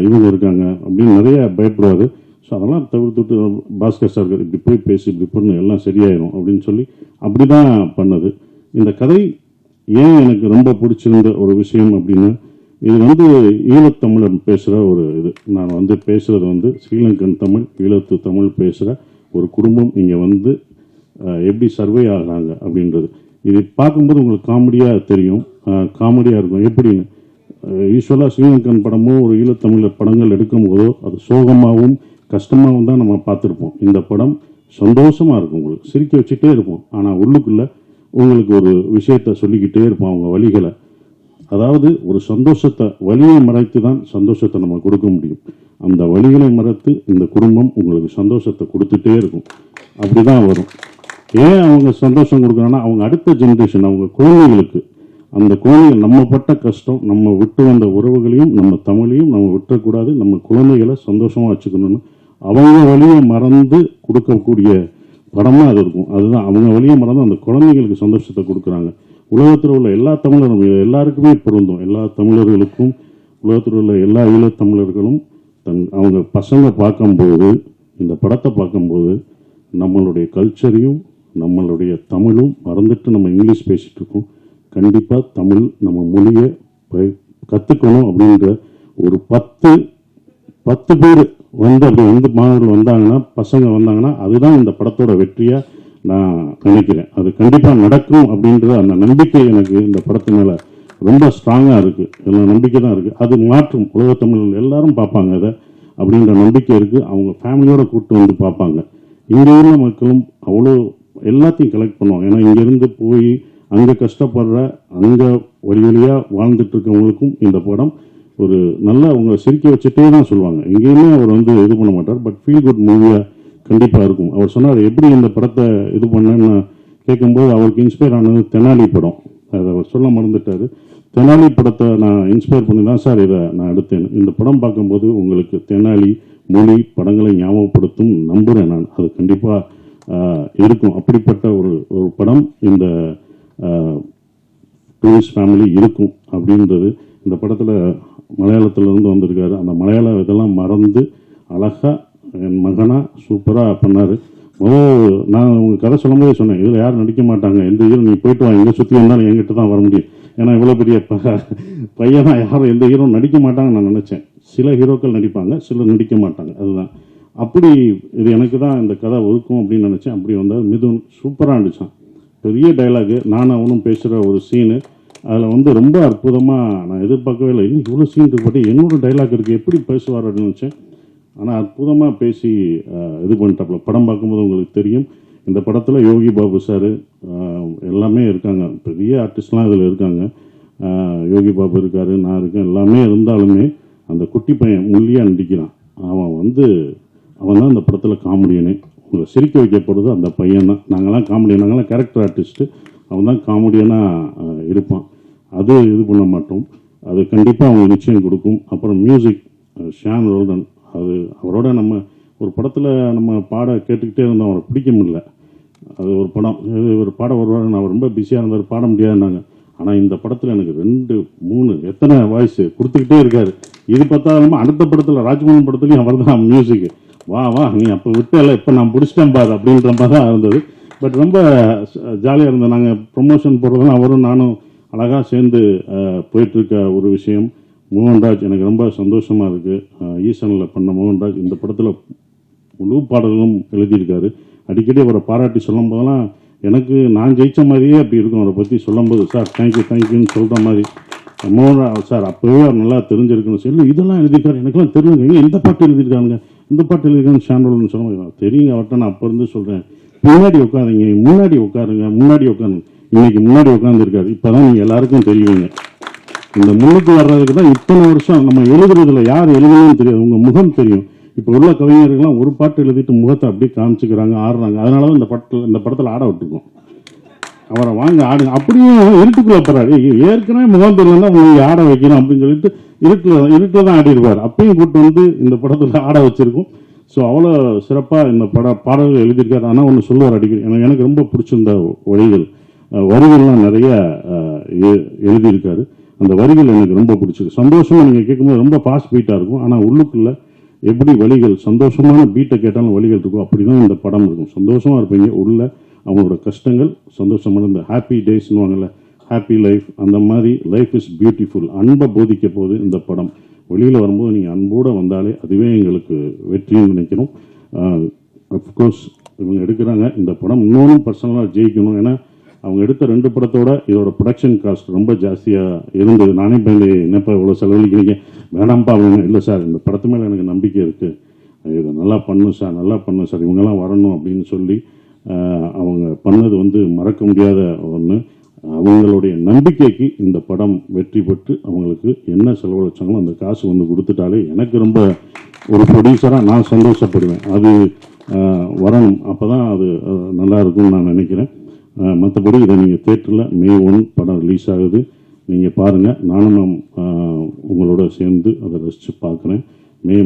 இவங்க இருக்காங்க அப்படின்னு நிறைய பயப்படுவார். ஸோ அதெல்லாம் தவிர்த்துட்டு பாஸ்கர் சார் இப்படி போய் பேசி இப்படி பண்ணு எல்லாம் சரியாயிடும் அப்படின்னு சொல்லி அப்படி தான் பண்ணது. இந்த கதை ஏன் எனக்கு ரொம்ப பிடிச்சிருந்த ஒரு விஷயம் அப்படின்னா, இது வந்து ஈழத்தமிழர் பேசுகிற ஒரு இது. நான் வந்து பேசுகிறது வந்து ஸ்ரீலங்கன் தமிழ், ஈழத்து தமிழ் பேசுகிற ஒரு குடும்பம் இங்கே வந்து எப்படி சர்வே ஆகிறாங்க அப்படின்றது. இது பார்க்கும்போது உங்களுக்கு காமெடியாக தெரியும், காமெடியாக இருக்கும். எப்படின்னு யூஸ்வலாக ஸ்ரீலங்கன் படமோ ஒரு ஈழத்தமிழர் படங்கள் எடுக்கும்போதோ அது சோகமாகவும் கஷ்டமாகவும் தான் நம்ம பார்த்துருப்போம். இந்த படம் சந்தோஷமாக இருக்கும், உங்களுக்கு சிரிக்க வச்சுட்டே இருப்போம். ஆனால் உள்ளுக்குள்ளே உங்களுக்கு ஒரு விஷயத்த சொல்லிக்கிட்டே இருப்போம் அவங்க வழிகளை. அதாவது ஒரு சந்தோஷத்தை வழியை மறைத்து தான் சந்தோஷத்தை நம்ம கொடுக்க முடியும். அந்த வழிகளை மறைத்து இந்த குடும்பம் உங்களுக்கு சந்தோஷத்தை கொடுத்துட்டே இருக்கும். அப்படி தான் வரும். ஏன் அவங்க சந்தோஷம் கொடுக்குறாங்கன்னா அவங்க அடுத்த ஜென்ரேஷன் அவங்க குழந்தைகளுக்கு, அந்த குழந்தைகள் நம்ம பட்ட கஷ்டம், நம்ம விட்டு வந்த உறவுகளையும் நம்ம தமிழையும் நம்ம விட்டுறக்கூடாது, நம்ம குழந்தைகளை சந்தோஷமாக வச்சுக்கணும்னு அவங்க வழியை மறந்து கொடுக்கக்கூடிய படமாக அது இருக்கும். அதுதான் அவங்க வழியை மறந்து அந்த குழந்தைங்களுக்கு சந்தோஷத்தை கொடுக்குறாங்க. உலகத்தில் உள்ள எல்லா தமிழரும் எல்லாருக்குமே பொருந்தும். எல்லா தமிழர்களுக்கும் உலகத்தில் உள்ள எல்லா ஈழத்தமிழர்களும் அவங்க பசங்க பார்க்கும்போது இந்த படத்தை பார்க்கும்போது நம்மளுடைய கல்ச்சரையும் நம்மளுடைய தமிழும் மறந்துட்டு நம்ம இங்கிலீஷ் பேசிகிட்டு இருக்கோம். கண்டிப்பாக தமிழ் நம்ம மொழியை கற்றுக்கணும் அப்படின்ற ஒரு 10 பேர் வந்து அப்படி வந்து மாணவர்கள் வந்தாங்கன்னா பசங்க வந்தாங்கன்னா அதுதான் இந்த படத்தோட வெற்றியாக நான் நினைக்கிறேன். அது கண்டிப்பாக நடக்கும் அப்படின்ற அந்த நம்பிக்கை எனக்கு இந்த படத்து மேலே ரொம்ப ஸ்ட்ராங்காக இருக்குது. எல்லாம் நம்பிக்கை தான் இருக்குது. அது மாற்றும் உலகத்தமிழர்கள் எல்லாரும் பார்ப்பாங்க அதை அப்படின்ற நம்பிக்கை இருக்குது. அவங்க ஃபேமிலியோடு கூப்பிட்டு வந்து பார்ப்பாங்க. இங்கே உள்ள மக்களும் அவ்வளோ எல்லாத்தையும் கலெக்ட் பண்ணுவாங்க. ஏன்னா இங்கேருந்து போய் அங்கே கஷ்டப்படுற அங்கே வழியாக வாழ்ந்துட்டு இருக்கவங்களுக்கும் இந்த படம் ஒரு நல்ல அவங்க சிரிக்க வச்சுட்டே தான் சொல்லுவாங்க. எங்கேயுமே அவர் வந்து இது பண்ண மாட்டார். பட் ஃபீல் குட் மூவியாக கண்டிப்பாக இருக்கும். அவர் சொன்னார் எப்படி இந்த படத்தை இது பண்ணேன்னு கேட்கும்போது அவருக்கு இன்ஸ்பயர் ஆனது தெனாலி படம். அதை அவர் சொல்ல மறந்துட்டார். தெனாலி படத்தை நான் இன்ஸ்பயர் பண்ணி தான் சார் இதை நான் எடுத்தேன். இந்த படம் பார்க்கும்போது உங்களுக்கு தெனாலி மொழி படங்களை ஞாபகப்படுத்தும் நம்புகிறேன் நான். அது கண்டிப்பாக இருக்கும். அப்படிப்பட்ட ஒரு படம் இந்த டூரிஸ்ட் ஃபேமிலி இருக்கும் அப்படின்றது. இந்த படத்தில் மலையாளத்திலேருந்து வந்திருக்காரு. அந்த மலையாள இதெல்லாம் மறந்து அழகாக என் மகனாக சூப்பராக பண்ணார். நான் உங்கள் கதை சொல்லும் போதே சொன்னேன், இதில் யாரும் நடிக்க மாட்டாங்க, எந்த ஹீரோ நீ போயிட்டு வா, எங்கே சுற்றி வந்தாலும் என்கிட்ட தான் வர முடியும். ஏன்னா இவ்வளோ பெரிய பையனா யாரும் எந்த ஹீரோ நடிக்க மாட்டாங்கன்னு நான் நினச்சேன். சில ஹீரோக்கள் நடிப்பாங்க, சிலர் நடிக்க மாட்டாங்க. அதுதான் அப்படி இது எனக்கு தான் இந்த கதை ஒழுக்கும் அப்படின்னு நினச்சேன். அப்படி வந்தால் மிதுன் சூப்பராக இருந்துச்சான். பெரிய டைலாகு, நானும் அவனும் பேசுகிற ஒரு சீனு. அதில் வந்து ரொம்ப அற்புதமாக நான் எதிர்பார்க்கவே இல்லை, இன்னும் இவ்வளோ சீன் இருக்கு, என்னோட டைலாக் இருக்குது, எப்படி பேசுவார் அப்படின்னு நினச்சேன். ஆனால் அற்புதமாக பேசி இது பண்ணிட்டாப்புல. படம் பார்க்கும்போது உங்களுக்கு தெரியும், இந்த படத்தில் யோகி பாபு சார் எல்லாமே இருக்காங்க, பெரிய ஆர்டிஸ்ட்லாம் இதில் இருக்காங்க. யோகி பாபு இருக்கார், நான் இருக்கேன், எல்லாமே இருந்தாலுமே அந்த குட்டி பையன் முள்ளியாக நடிக்கிறான். அவன் தான் இந்த படத்தில் காமெடியனே. உங்களை சிரிக்க வைக்க போகிறது அந்த பையன் தான். நாங்களாம் காமெடியன், நாங்களாம் கேரக்டர் ஆர்டிஸ்ட்டு, அவன் தான் காமெடியனாக இருப்பான். அது இது பண்ண மாட்டோம், அது கண்டிப்பாக அவங்க நிச்சயம் கொடுக்கும். அப்புறம் மியூசிக் ஷான் ரோல்டன், அது அவரோட நம்ம ஒரு படத்தில் நம்ம பாட கேட்டுக்கிட்டே இருந்தோம், அவரை பிடிக்க முடியல. அது ஒரு படம், ஒரு பாட வருவார், நான் ரொம்ப பிஸியாக இருந்தார், பாட முடியாதுன்னாங்க. ஆனால் இந்த படத்தில் எனக்கு 2, 3 எத்தனை வாய்ஸ் கொடுத்துக்கிட்டே இருக்காரு. இது பார்த்தாலும் அடுத்த படத்தில் ராஜ்மோகன் படத்துலையும் அவர் தான் மியூசிக்கு. வா நீ அப்போ விட்டல, இப்போ நான் பிடிச்சிட்டேன் பாரு அப்படின்ற மாதிரி தான் இருந்தது. பட் ரொம்ப ஜாலியாக இருந்தது. நாங்கள் ப்ரொமோஷன் போடுறதுலாம் அவரும் நானும் அழகாக சேர்ந்து போயிட்டுருக்க ஒரு விஷயம். மோகன்ராஜ் எனக்கு ரொம்ப சந்தோஷமாக இருக்குது. ஈசனில் பண்ண மோகன்ராஜ் இந்த படத்தில் முழு பாடல்களும் எழுதியிருக்காரு. அடிக்கடி அவரை பாராட்டி சொல்லும் போதெல்லாம் எனக்கு நான் ஜெயித்த மாதிரியே அப்படி இருக்கும். அவரை பற்றி சொல்லும்போது சார் தேங்க்யூன்னு சொல்கிற மாதிரி. மோகன்ராஜ் சார் அப்போவே அவர் நல்லா தெரிஞ்சிருக்குன்னு சொல்லி இதெல்லாம் எழுதியிருக்காரு, எனக்குலாம் தெரியுங்க, இந்த பாட்டு எழுதியிருக்காங்க, இந்த பாட்டு எழுதியிருக்காங்க ஷாண்டோல்னு சொல்லுவாங்க. தெரியுங்க அவர்கிட்ட, நான் அப்போ இருந்து சொல்கிறேன், முன்னாடி உட்காருங்க, முன்னாடி உட்காருங்க. இன்னைக்கு முன்னாடி உட்காந்துருக்காரு. இப்போ தான் நீங்கள் எல்லாருக்கும் தெரியுங்க. இந்த முன்னுக்கு வர்றதுக்கு தான் இத்தனை வருஷம் நம்ம எழுதுறதுல யார் எழுதணும்னு தெரியாது, உங்கள் முகம் தெரியும். இப்போ உள்ள கவிஞர்கள்லாம் ஒரு பாட்டு எழுதிட்டு முகத்தை அப்படியே காமிச்சுக்கிறாங்க, ஆடுறாங்க. அதனால தான் இந்த படத்தில் ஆட விட்டுருக்கோம். அவரை வாங்க ஆடுங்க, அப்படியே இருட்டுக்குள்ள போறாரு. ஏற்கனவே முகம் தெரியலன்னா உங்களுக்கு ஆட வைக்கணும் அப்படின்னு சொல்லிட்டு இருட்டில் தான் ஆடிடுவார். அப்பயும் கூப்பிட்டு வந்து இந்த படத்தில் ஆட வச்சிருக்கோம். ஸோ அவ்வளோ சிறப்பாக இந்த பாடல்கள் எழுதியிருக்காரு. ஆனால் ஒன்று சொல்லுவார் அடிக்கடி, எனக்கு ரொம்ப பிடிச்சிருந்த வரிகள்லாம் நிறைய எழுதியிருக்காரு. அந்த வரிகள் எனக்கு ரொம்ப பிடிச்சிருக்கு. சந்தோஷமாக நீங்கள் கேட்கும்போது ரொம்ப ஃபாஸ்ட் பீட்டாக இருக்கும், ஆனால் உள்ளுக்குள்ள எப்படி வலிகள், சந்தோஷமான பீட்டை கேட்டாலும் வலிகள் இருக்கும், அப்படி தான் இந்த படம் இருக்கும். சந்தோஷமாக இருப்பீங்க. உள்ள அவங்களோட கஷ்டங்கள், சந்தோஷமான இந்த ஹாப்பி டேஸ்னுவாங்கல்ல, ஹாப்பி லைஃப், அந்த மாதிரி லைஃப் இஸ் பியூட்டிஃபுல், அன்பை போதிக்க போது இந்த படம். வெளியில் வரும்போது நீங்கள் அன்போடு வந்தாலே அதுவே எங்களுக்கு வெற்றின்னு நினைக்கிறோம். அஃப்கோர்ஸ் இவங்க எடுக்கிறாங்க இந்த படம், இன்னொன்றும் பர்சனலாக ஜெயிக்கணும். ஏன்னா அவங்க எடுத்த 2 படத்தோட இதோட ப்ரொடக்ஷன் காஸ்ட் ரொம்ப ஜாஸ்தியாக இருந்தது. நானே பயந்து என்னப்பா இவ்வளோ செலவழிக்கிறீங்க, வேணாம்ப்பா அப்படின்னு. இல்லை சார், இந்த படத்து மேலே எனக்கு நம்பிக்கை இருக்குது, இதை நல்லா பண்ணும் சார், இவங்கெல்லாம் வரணும் அப்படின்னு சொல்லி அவங்க பண்ணது மறக்க முடியாத ஒன்று. அவங்களுடைய நம்பிக்கைக்கு இந்த படம் வெற்றி பெற்று அவங்களுக்கு என்ன செலவழிச்சாங்களோ அந்த காசு கொடுத்துட்டாலே எனக்கு ரொம்ப ஒரு ப்ரொடியூசராக நான் சந்தோஷப்படுவேன். அது வரணும், அப்போ தான் அது நல்லா இருக்கும்னு நான் நினைக்கிறேன். மற்றபடி இதை நீங்கள் தேட்டரில் May 1 படம் ரிலீஸ் ஆகுது, நீங்கள் பாருங்கள். நானும் உங்களோட சேர்ந்து அதை ரசித்து பார்க்குறேன்.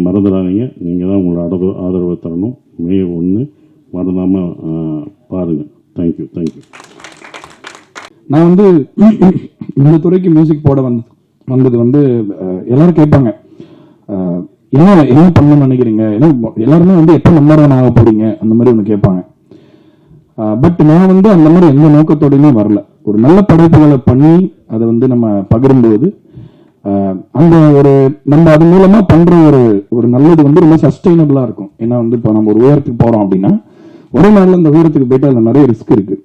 மறந்துடாதீங்க, நீங்கள் தான் உங்களோட ஆதரவை தரணும். May 1 மறந்தாமல் பாருங்கள். தேங்க்யூ. நான் இந்த துறைக்கு மியூசிக் போட வந்தது எல்லாரும் கேட்பாங்க, என்ன பண்ணணும்னு நினைக்கிறீங்க, எல்லாருமே எப்போ நம்பர் 1 ஆக போறீங்க அந்த மாதிரி ஒன்று கேட்பாங்க. பட் நான் அந்த மாதிரி எந்த நோக்கத்தோடையுமே வரல. ஒரு நல்ல படைப்புகளை பண்ணி அதை நம்ம பகிரும்போது அந்த நம்ம அது மூலமா பண்ற ஒரு நல்லது ரொம்ப சஸ்டைனபிளா இருக்கும். ஏன்னா இப்போ நம்ம ஒரு உயரத்துக்கு போறோம் அப்படின்னா ஒரே நாள்ல அந்த உயரத்துக்கு போயிட்டு அதுல நிறைய ரிஸ்க் இருக்கு.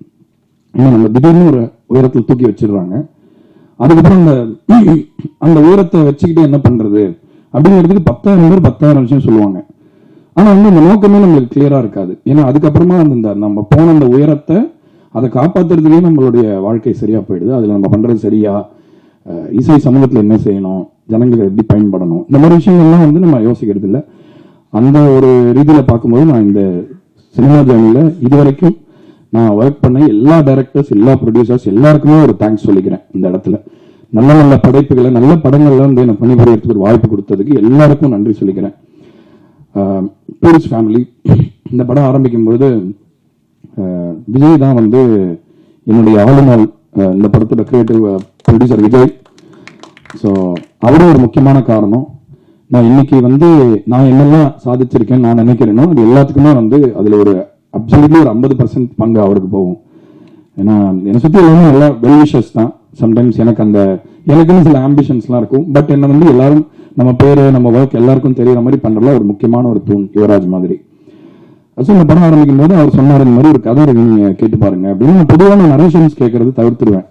ஏன்னா நம்ம திடீர்னு ஒரு உயரத்துல தூக்கி வச்சிடுறாங்க, அதுக்கப்புறம் அந்த உயரத்தை வச்சுக்கிட்டு என்ன பண்றது அப்படிங்கிறதுக்கு 10,000 பேர் 10,000 விஷயம் சொல்லுவாங்க. ஆனா அந்த நோக்கமே நம்மளுக்கு கிளியரா இருக்காது. ஏன்னா அதுக்கப்புறமா நம்ம போன அந்த உயரத்தை அதை காப்பாத்துறதுலயே நம்மளுடைய வாழ்க்கை சரியா போயிடுது. அதுல நம்ம பண்றது சரியா, இசை சமூகத்துல என்ன செய்யணும், ஜனங்களுக்கு எப்படி பயன்படணும், இந்த மாதிரி விஷயங்கள்லாம் நம்ம யோசிக்கிறது இல்லை. அந்த ஒரு ரீதியில பார்க்கும்போது நான் இந்த சினிமா ஜேர்னில இதுவரைக்கும் நான் ஒர்க் பண்ண எல்லா டைரக்டர்ஸ், எல்லா ப்ரொடியூசர்ஸ் எல்லாருக்குமே ஒரு தேங்க்ஸ் சொல்லிக்கிறேன். இந்த இடத்துல நல்ல நல்ல படைப்புகளை, நல்ல படங்கள்ல எனக்கு பணிபுரியறதுக்கு ஒரு வாய்ப்பு கொடுத்ததுக்கு எல்லாருக்கும் நன்றி சொல்லிக்கிறேன். டூரிஸ்ட் ஃபேமிலி இந்த படம் ஆரம்பிக்கும் பொழுது விஜய் தான் என்னுடைய ஆளுநாள், இந்த படத்தோட கிரியேட்டிவ் ப்ரொடியூசர் விஜய். ஸோ அவரும் ஒரு முக்கியமான காரணம். நான் இன்னைக்கு நான் என்னெல்லாம் சாதிச்சிருக்கேன் நான் நினைக்கிறேனோ அது எல்லாத்துக்குமே அதுல ஒரு அப்சல்யூட்லி ஒரு 50% பங்கு அவருக்கு போகும். ஏன்னா என்னை சுற்றி எல்லாமே எல்லா வெல்விஷர்ஸ் தான். சம்டைம்ஸ் எனக்குன்னு சில ஆம்பிஷன்ஸ்லாம் இருக்கும். பட் என்ன எல்லாரும் நம்ம பேரு நம்ம ஒர்க் எல்லாருக்கும் தெரியற மாதிரி பண்றதுல ஒரு முக்கியமான ஒரு தூண் யுவராஜ் மாதிரி. இந்த படம் ஆரம்பிக்கும் போது அவர் சொன்னார், இந்த மாதிரி ஒரு கதை இருக்கு, நீங்க கேட்டு பாருங்க அப்படின்னு. பொதுவான நரேஷன்ஸ் கேட்கறது தவிர்த்துருவேன்.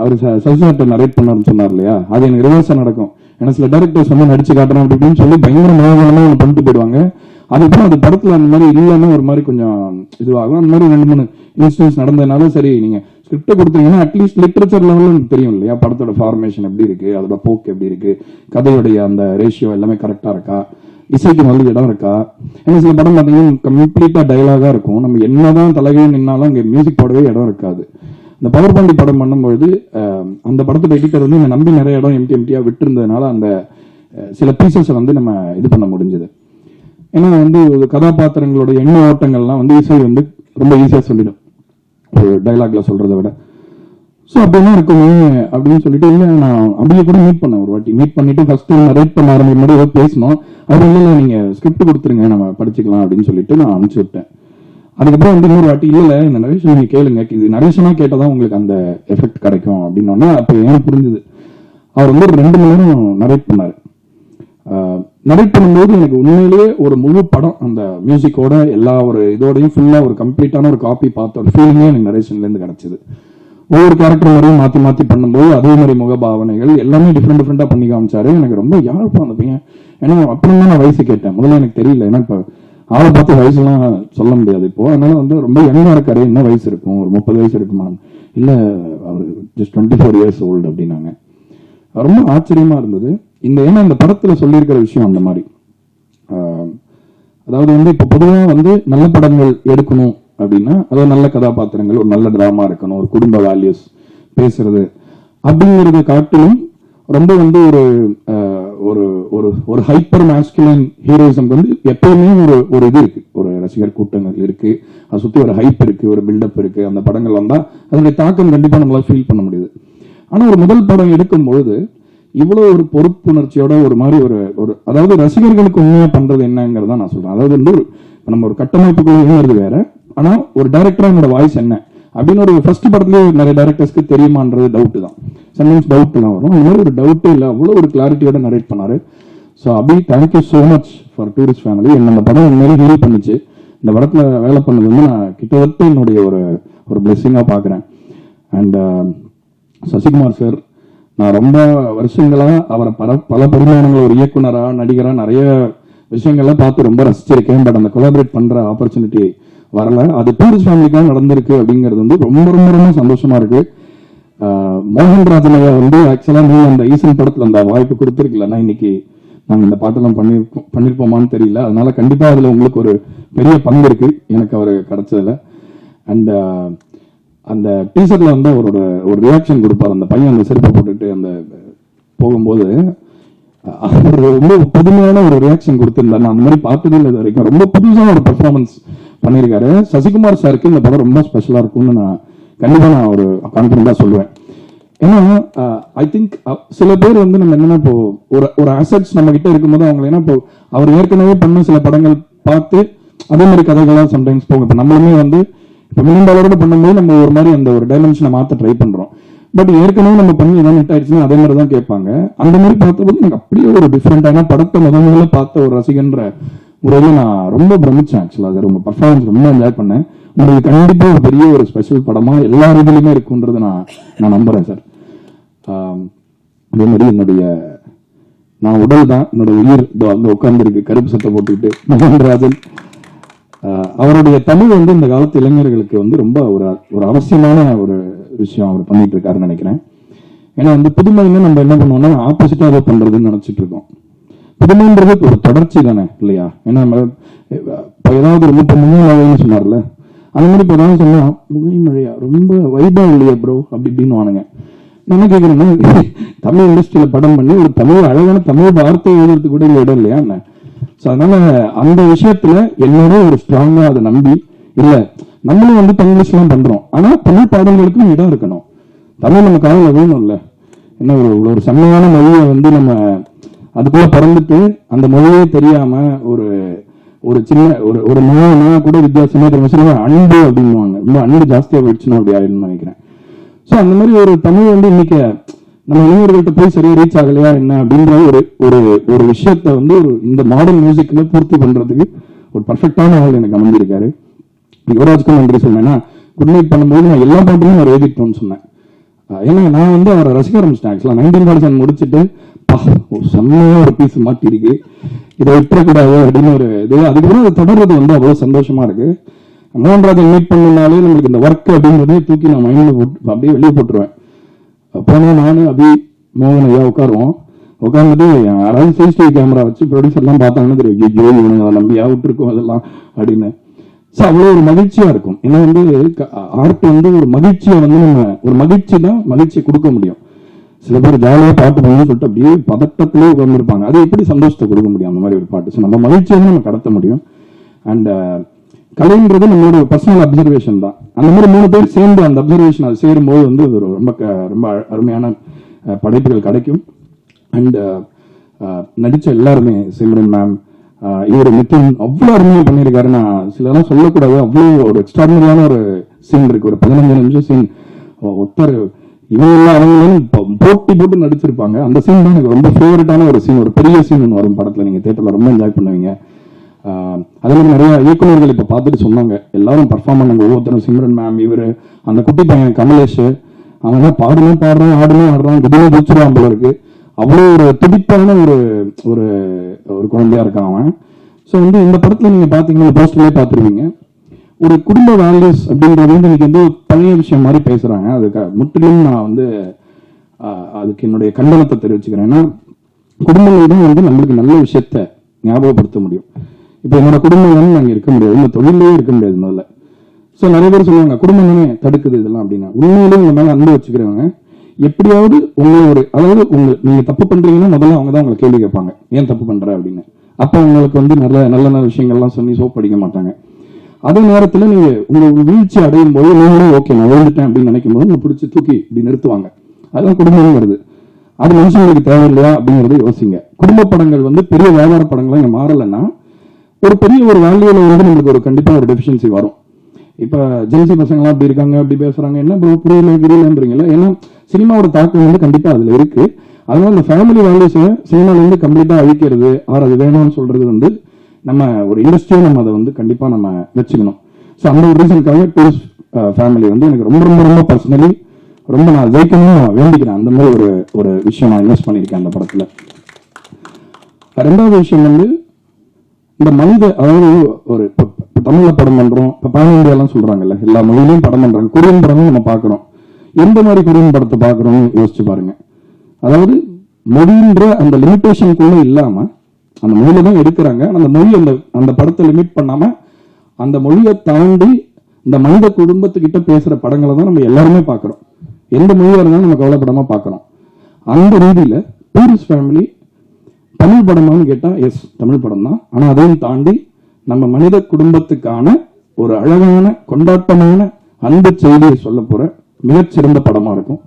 அவர் சசிசார்ட்ட நரேட் பண்ணாருன்னு சொன்னார் இல்லையா, அது எனக்கு ரிவர்ஸா நடக்கும். ஏன்னா சில டைரக்டர்ஸ் வந்து நடிச்சு காட்டுறோம் அப்படின்னு சொல்லி பயங்கர மோகமா ஒன்று பண்ணிட்டு போயிடுவாங்க. அதுக்கப்புறம் அந்த படத்துல அந்த மாதிரி இல்லாம ஒரு மாதிரி கொஞ்சம் இதுவாகும். அந்த மாதிரி 2-3 இன்சிடென்ட்ஸ் நடந்ததுனால சரி நீங்க ஸ்கிரிப்ட் கொடுத்தீங்கன்னா அட்லீஸ்ட் லிட்டரேச்சர் லெவலில் எனக்கு தெரியும் இல்லையா, படத்தோட ஃபார்மேஷன் எப்படி இருக்கு, அதோட போக்கு எப்படி இருக்கு, கதையுடைய அந்த ரேஷியோ எல்லாமே கரெக்டா இருக்கா, இசைக்கு நல்ல இடம் இருக்கா. ஏன்னா சில படம் பார்த்தீங்கன்னா கம்ப்ளீட்டா டயலாகா இருக்கும், நம்ம என்னதான் தலைகீழ நின்னாலும் அங்கே மியூசிக் போடவே இடம் இருக்காது. இந்த பவர் பாண்டி படம் பண்ணும்பொழுது அந்த படத்தோட எடிட்டர் வந்து என்னை நம்பி நிறைய இடம் எம்டியா விட்டுருந்ததுனால அந்த சில பீசஸை வந்து நம்ம இது பண்ண முடிஞ்சது. ஏன்னா வந்து கதாபாத்திரங்களோட எண்ண ஓட்டங்கள்லாம் வந்து இசை வந்து ரொம்ப ஈஸியாக சொல்லிடும் ஒரு டைலாக்ல சொல்றதை விட. ஸோ அப்படின்னா இருக்குமே அப்படின்னு சொல்லிட்டு இல்லை நான் அப்படியே கூட மீட் பண்ணேன். ஒரு வாட்டி மீட் பண்ணிட்டு ஃபர்ஸ்ட் நரேட் பண்ண ஆரம்பிக்கும் போது ஏதோ பேசணும், அது இல்லை நீங்க ஸ்கிரிப்ட் கொடுத்துருங்க நம்ம படிச்சுக்கலாம் அப்படின்னு சொல்லிட்டு நான் அனுப்பிச்சு விட்டேன். அதுக்கப்புறம் வந்து இன்னொரு வாட்டி இல்லை இந்த நரேஷன் நீங்க கேளுங்க, இது நரேஷனா கேட்டாதான் உங்களுக்கு அந்த எஃபெக்ட் கிடைக்கும் அப்படின்னோடனே அப்போ ஏன் புரிஞ்சுது. அவர் வந்து ஒரு 2 மணி நேரம் நரேட் பண்ணாரு. நரேட் பண்ணும்போது எனக்கு உண்மையிலேயே ஒரு முழு படம் அந்த மியூசிக்கோட எல்லா ஒரு இதோடையும் ஃபுல்லா ஒரு கம்ப்ளீட்டான ஒரு காப்பி பார்த்த ஒரு ஃபீலிங்கே எனக்கு நரேஷன்ல இருந்து கிடைச்சது. ஒவ்வொரு கேரக்டர் மாதிரியும் மாத்தி மாத்தி பண்ணும்போது அதே மாதிரி முகபாவனைகள் எல்லாமே டிஃப்ரெண்டா பண்ணி காமிச்சாரு. எனக்கு ரொம்ப யாருப்பா அந்த பையன், ஏன்னா அப்புறம் தான் நான் வயசு கேட்டேன். முதல்ல எனக்கு தெரியல, ஏன்னா இப்போ ஆளை பார்த்து வயசுலாம் சொல்ல முடியாது இப்போ. அதனால வந்து ரொம்ப யங்கா இருக்காரு, என்ன வயசு இருக்கும், ஒரு 30 வயசு இருக்குமா, இல்ல அவர் ஜஸ்ட் 24 இயர்ஸ் ஓல்டு அப்படின்னாங்க. ரொம்ப ஆச்சரியமா இருந்தது. ஏன்னா இந்த படத்துல சொல்லியிருக்கிற விஷயம் அந்த மாதிரி, அதாவது வந்து இப்ப பொதுவாக வந்து நல்ல படங்கள் எடுக்கணும் அப்படின்னா அதாவது நல்ல கதாபாத்திரங்கள், ஒரு நல்ல டிராமா இருக்கணும், ஒரு குடும்ப வேல்யூஸ் பேசுறது அப்படிங்கறத காட்டிலும் ரொம்ப வந்து ஒரு ஒரு ஒரு ஹைப்பர் மாஸ்குலின் ஹீரோயிசம் வந்து எப்பயுமே ஒரு இது இருக்கு, ஒரு ரசிகர் கூட்டங்கள் இருக்கு, அதை சுத்தி ஒரு ஹைப் இருக்கு, ஒரு பில்டப் இருக்கு. அந்த படங்கள் வந்தா அதனுடைய தாக்கம் கண்டிப்பா நம்மளால ஃபீல் பண்ண முடியுது. ஆனா ஒரு முதல் படம் எடுக்கும் பொழுது இவ்வளவு ஒரு பொறுப்புணர்ச்சியோட ஒரு மாதிரி ஒரு அதாவது ரசிகர்களுக்கு உண்மையா பண்றது என்னங்கிறத நான் சொல்றேன். அதாவது வந்து நம்ம ஒரு கட்டமைப்புக்குள்ள வேற, ஆனா ஒரு டைரக்டரா என்னோட வாய்ஸ் என்ன அப்படின்னு ஒரு ஃபர்ஸ்ட் படத்துலயே நிறைய டைரக்டர்ஸ்க்கு தெரியுமான்றது டவுட் தான், சம்டைம்ஸ் டவுட் எல்லாம் வரும். அது மாதிரி ஒரு டவுட்டே இல்லை, அவ்வளவு ஒரு கிளாரிட்டியோட நரேட் பண்ணாரு. So Abhi thank you so much for Tourist Family. என்ன அந்த படம் உண்மையிலே ஹீல் பண்ணுச்சு. இந்த படத்துல வேலை பண்ணது வந்து நான் கிட்டத்தட்ட என்னுடைய ஒரு பிளெஸிங்கா பாக்குறேன். அண்ட் சசிகுமார் சார், நான் ரொம்ப வருஷங்களா அவரை பல பரிமாணங்கள் ஒரு இயக்குனரா நடிகரா நிறைய விஷயங்கள்லாம் பார்த்து ரொம்ப ரசிச்சிருக்கேன். பட் அந்த கொலாபரேட் பண்ற ஆப்பர்ச்சுனிட்டி வரல. அது டூரிஸ்ட் ஃபேமிலிக்காக நடந்திருக்கு அப்படிங்கிறது வந்து ரொம்ப ரொம்ப ரொம்ப சந்தோஷமா இருக்கு. மோகன்ராஜன் வந்து ஆக்சுவலா நீ அந்த ஈசன் படத்துல அந்த வாய்ப்பு கொடுத்துருக்கலன்னா இன்னைக்கு நாங்க இந்த பாட்டெல்லாம் பண்ணிருப்போமான்னு தெரியல. அதனால கண்டிப்பா அதுல உங்களுக்கு ஒரு பெரிய பங்கு இருக்கு எனக்கு அவர் கிடைச்சதுல. அண்ட் அந்த டீசர்ல வந்து அவரோட ஒரு ரியாக்ஷன் கொடுப்பாரு, அந்த பையன் அந்த செருப்பை போட்டுட்டு அந்த போகும்போது அவர் ரொம்ப புதுமையான ஒரு ரியாக்ஷன் கொடுத்திருந்தாரு. நான் அந்த மாதிரி பார்த்ததே இல்லை இது வரைக்கும். ரொம்ப புதுசான ஒரு பெர்ஃபார்மன்ஸ் பண்ணியிருக்காரு. சசிகுமார் சாருக்கு இந்த படம் ரொம்ப ஸ்பெஷலா இருக்கும்னு நான் கண்டிப்பா ஒரு கான்ஃபிடண்டா சொல்லுவேன். ஏன்னா ஐ திங்க் சில பேர் வந்து நம்ம என்னன்னா இப்போ ஒரு அசெட்ஸ் நம்ம கிட்ட இருக்கும்போது அவங்க ஏன்னா இப்போ அவர் ஏற்கனவே பண்ண சில படங்கள் பார்த்து அதே மாதிரி கதைகள்லாம் சம்டைம்ஸ் போகும். இப்போ நம்மளுமே வந்து இப்போ $1 million பண்ணும்போது நம்ம ஒரு மாதிரி அந்த ஒரு டைமென்ஷனை மாற்ற ட்ரை பண்றோம். பட் ஏற்கனவே நம்ம பண்ணி ஏதாவது ஹிட் ஆயிடுச்சுன்னா அதே மாதிரி தான் கேட்பாங்க. அந்த மாதிரி பார்த்தபோது எனக்கு அப்படியே ஒரு டிஃப்ரெண்டான படத்தை முதல்ல பார்த்த ஒரு ரசிகன்ற முறையில் நான் ரொம்ப பிரமிச்சேன். ஆக்சுவலாக அது உங்க பர்ஃபார்மன்ஸ் ரொம்ப என்ஜாய் பண்ணேன். உங்களுக்கு கண்டிப்பா ஒரு பெரிய ஒரு ஸ்பெஷல் படமா எல்லா இதுலையுமே இருக்குன்றது நான் நம்புறேன் சார். அதே மாதிரி நான் உடல் தான் என்னோட உயிர் அங்க உட்கார்ந்து இருக்கு கருப்பு சட்டை போட்டுக்கிட்டு மோகன்ராஜன். அவருடைய தமிழ் வந்து இந்த காலத்து இளைஞர்களுக்கு வந்து ரொம்ப ஒரு அவசியமான ஒரு விஷயம் அவர் பண்ணிட்டு இருக்காருன்னு நினைக்கிறேன். ஏன்னா வந்து புதுமைன்னு நம்ம என்ன பண்ணுவோம்னா ஆப்போசிட்டா அதை பண்றதுன்னு நினைச்சிட்டு இருக்கோம். புதுமைன்றது ஒரு தொடர்ச்சி தானே இல்லையா? ஏன்னா நம்ம ஏதாவது ரொம்ப முகமழைன்னு சொன்னார்ல, அந்த மாதிரி இப்போ ஏதாவது சொன்னா முகமழையா ரொம்ப வைபா இல்லையா ப்ரோ அப்படி இப்படின்னு வானுங்க. என்ன கேட்குறேன்னா தமிழ் இண்டஸ்ட்ரியில படம் பண்ணி ஒரு தமிழ் அழகான தமிழ் வார்த்தை எழுதுறதுக்கு கூட இடம் இல்லையா என்ன? ஸோ அதனால அந்த விஷயத்துல என்னோட ஒரு ஸ்ட்ராங்கா அதை நம்பி இல்ல நம்மளும் வந்து தமிழ்லாம் பண்றோம், ஆனா தமிழ் பாடல்களுக்கும் இடம் இருக்கணும். தமிழ் நம்ம காலையில் வேணும் இல்ல, என்ன ஒரு செம்மையான மொழியை வந்து நம்ம அதுக்குள்ள பிறந்துட்டு அந்த மொழியே தெரியாம ஒரு சின்ன ஒரு நோய்னா கூட வித்தியாசமா தெரியும் அன்பு அப்படின்வாங்க. ரொம்ப அன்பு ஜாஸ்தியா போயிடுச்சுன்னா அப்படி ஆயிடும்னு நினைக்கிறேன். ஸோ அந்த மாதிரி ஒரு தமிழ் வந்து இன்னைக்கு நம்ம இளைஞர்கள்ட்ட போய் சரியா ரீச் ஆகலையா என்ன அப்படின்ற ஒரு விஷயத்த வந்து இந்த மாடர்ன் மியூசிக்ல பூர்த்தி பண்றதுக்கு ஒரு பர்ஃபெக்டான ஆள் எனக்கு அமைஞ்சிருக்காரு. யுவராஜ்க்கும் நன்றி சொன்னேன். குட் நைட் பண்ணும்போது நான் எல்லா பாட்டுமே அவர் எழுதிட்டோம்னு சொன்னேன். ஏன்னா நான் வந்து அவரை ரசிக்க ஆரம்பிச்சிட்டேன். ஆக்சுவலாக 1947 முடிச்சுட்டு செம்மையா ஒரு பீஸ் மாட்டிருக்கு, இதை விட்டுறக்கூடாது அப்படின்னு ஒரு இது. அதுக்கப்புறம் அது தொடர்றது வந்து அவ்வளோ சந்தோஷமா இருக்கு. மோகன்ராஜன் மீட் பண்ணனாலே நம்மளுக்கு இந்த ஒர்க் அப்படின்றதே தூக்கி நான் மைண்டில் போட்டு அப்படியே வெளியே போட்டுருவேன். போனால் நானும் அபி மோகன் ஐயா உட்காருவோம். உட்காந்துட்டு யாராவது சிசிடிவி கேமரா வச்சு ப்ரொடியூசர்லாம் பார்த்தாங்கன்னு தெரியும், ஐயோ இவனுங்க அதை நம்பி விட்டுருக்கோம் அதெல்லாம் அப்படின்னு. ஸோ அவ்வளோ ஒரு மகிழ்ச்சியா இருக்கும். ஏன்னா வந்து ஆர்ட் வந்து ஒரு மகிழ்ச்சியை வந்து நம்ம ஒரு மகிழ்ச்சி தான் மகிழ்ச்சியை கொடுக்க முடியும். சில பேர் ஜாலியாக பாட்டு பண்ணணும்னு சொல்லிட்டு அப்படியே பதட்டத்திலே உட்காந்துருப்பாங்க. அது எப்படி சந்தோஷத்தை கொடுக்க முடியும் அந்த மாதிரி ஒரு பாட்டு? ஸோ நம்ம மகிழ்ச்சியை வந்து நம்ம கடத்த முடியும். அண்ட் கலைன்றது நம்மளோட பர்சனல் அப்சர்வேஷன் தான். அந்த மாதிரி 3 பேர் சேர்ந்து அந்த அப்சர்வேஷன் அது சேரும்போது வந்து ஒரு ரொம்ப ரொம்ப அருமையான படைப்புகள் கிடைக்கும். அண்ட் நடித்த எல்லாருமே, சிம்ரன் மேம், இவர் நிதின் அவ்வளோ அருமையாக பண்ணியிருக்காரு. நான் சிலதெல்லாம் சொல்லக்கூடாது, அவ்வளோ ஒரு எக்ஸ்ட்ராடினரியான ஒரு சீன் இருக்கு. ஒரு 15 நிமிஷம் சீன். ஒருத்தர் இவங்க அவங்களும் போட்டி போட்டு நடிச்சிருப்பாங்க. அந்த சீன் தான் எனக்கு ரொம்ப ஃபேவரட்டான ஒரு சீன். ஒரு பெரிய சீன் ஒன்று வரும் படத்தில், நீங்கள் தேட்டரில் ரொம்ப என்ஜாய் பண்ணுவீங்க. அதே மாதிரி நிறைய இயக்குநர்கள் இப்போ பார்த்துட்டு சொன்னாங்க, எல்லாரும் பர்ஃபார்ம் பண்ணாங்க ஒவ்வொருத்தரும். சிம்ரன் மேம், இவர் அந்த குட்டி பையன் கமலேஷ், அவன் தான் பாடுறான் ஆடுறான், திடீர்னு பிடிச்சிருவான் போல இருக்கு. அவ்வளோ ஒரு துடிப்பான ஒரு ஒரு ஒரு குழந்தையா இருக்கான் அவன். ஸோ வந்து இந்த படத்தில் நீங்கள் பார்த்தீங்கன்னா போஸ்டர்லேயே பார்த்துருவீங்க, ஒரு குடும்ப வேல்யூஸ் அப்படின்றது வந்து இன்னைக்கு வந்து பழைய விஷயம் மாதிரி பேசுறாங்க. அதுக்கு முற்றிலும் நான் வந்து அதுக்கு என்னுடைய கண்டனத்தை தெரிவிச்சுக்கிறேன். ஏன்னா குடும்பங்கள் தான் வந்து நம்மளுக்கு நல்ல விஷயத்த ஞாபகப்படுத்த முடியும். இப்போ என்னோட குடும்பம் வந்து நாங்கள் இருக்க முடியாது, இந்த தொழிலே இருக்க முடியாது முதல்ல. ஸோ நிறைய பேர் சொல்லுவாங்க குடும்பம் தானே தடுக்குது இதெல்லாம் அப்படின்னா. உண்மையிலே உங்க மேலே அன்பு வச்சுக்கிறவங்க எப்படியாவது உங்களை அதாவது நீங்க தப்பு பண்றீங்கன்னா முதல்ல அவங்க தான் உங்களை கேள்வி கேட்பாங்க, ஏன் தப்பு பண்ற அப்படின்னு. அப்ப உங்களுக்கு வந்து நல்ல நல்ல விஷயங்கள்லாம் சொல்லி சோப் அடிக்க மாட்டாங்க. அதே நேரத்துல நீங்க உங்க வீழ்ச்சி அடையும் போது நீங்களும் ஓகே நான் விழுந்துட்டேன் அப்படின்னு நினைக்கும் போது உங்களை பிடிச்சி தூக்கி இப்படி நிறுத்துவாங்க. அதுதான் குடும்பம் வருது. அது மனுஷங்களுக்கு தேவையில்லையா அப்படிங்கறத யோசிங்க. குடும்ப படங்கள் வந்து பெரிய வியாபார படங்களா இங்க மாறலைன்னா ஒரு பெரிய ஒரு வேல்யூல வந்து நம்மளுக்கு ஒரு கண்டிப்பா ஒரு டெஃபிஷியன்சி வரும். இப்ப ஜென்சி பசங்களாம் அப்படி இருக்காங்க, அப்படி பேசுறாங்க, என்ன புரியலன்றீங்களா? ஏன்னா சினிமாவோட தாக்கம் வந்து கண்டிப்பா அதுல இருக்கு. அதனால இந்த ஃபேமிலி வேல்யூஸ் சினிமால இருந்து கம்ப்ளீட்டா அழிக்கிறது, அது வேணும்னு சொல்றது வந்து நம்ம ஒரு இண்டஸ்ட்ரியை நம்ம அதை வந்து கண்டிப்பா நம்ம வச்சுக்கணும். ஸோ அந்த ஒரு ரீசனுக்காக டூரிஸ்ட் ஃபேமிலி வந்து எனக்கு ரொம்ப ரொம்ப ரொம்ப பர்சனலி ரொம்ப நான் ஜெயிக்கணும்னு வேண்டிக்கிறேன். அந்த மாதிரி ஒரு ஒரு விஷயம் நான் இன்வெஸ்ட் பண்ணியிருக்கேன் அந்த படத்துல. ரெண்டாவது விஷயம் வந்து இந்த மனித, அதாவது ஒரு தமிழ்ல படம் பண்றோம், இப்ப பேன் இந்தியாலாம் சொல்றாங்கல்ல, எல்லா மொழியிலையும் படம் பண்றாங்க. கொரியன் படமும் நம்ம பாக்குறோம். எந்த மாதிரி கொரியன் படத்தை பாக்குறோம்னு யோசிச்சு பாருங்க. அதாவது மொழின்ற அந்த லிமிட்டேஷனுக்குள்ள இல்லாம அந்த மொழியில தான் எடுக்கிறாங்க. அந்த மொழி அந்த படத்தை லிமிட் பண்ணாம அந்த மொழியை தாண்டி இந்த மனித குடும்பத்துக்கிட்ட பேசுற படங்களை தான் நம்ம எல்லாருமே பாக்குறோம். எந்த மொழியா இருந்தாலும் நம்ம கவலைப்படாம பாக்குறோம். அந்த ரீதியில டூரிஸ்ட் ஃபேமிலி தமிழ் படமான்னு கேட்டா எஸ் தமிழ் படம் தான். ஆனா அதையும் தாண்டி நம்ம மனித குடும்பத்துக்கான ஒரு அழகான கொண்டாட்டமான அன்பு செய்தியை சொல்ல போற மிகச்சிறந்த படமா இருக்கும்.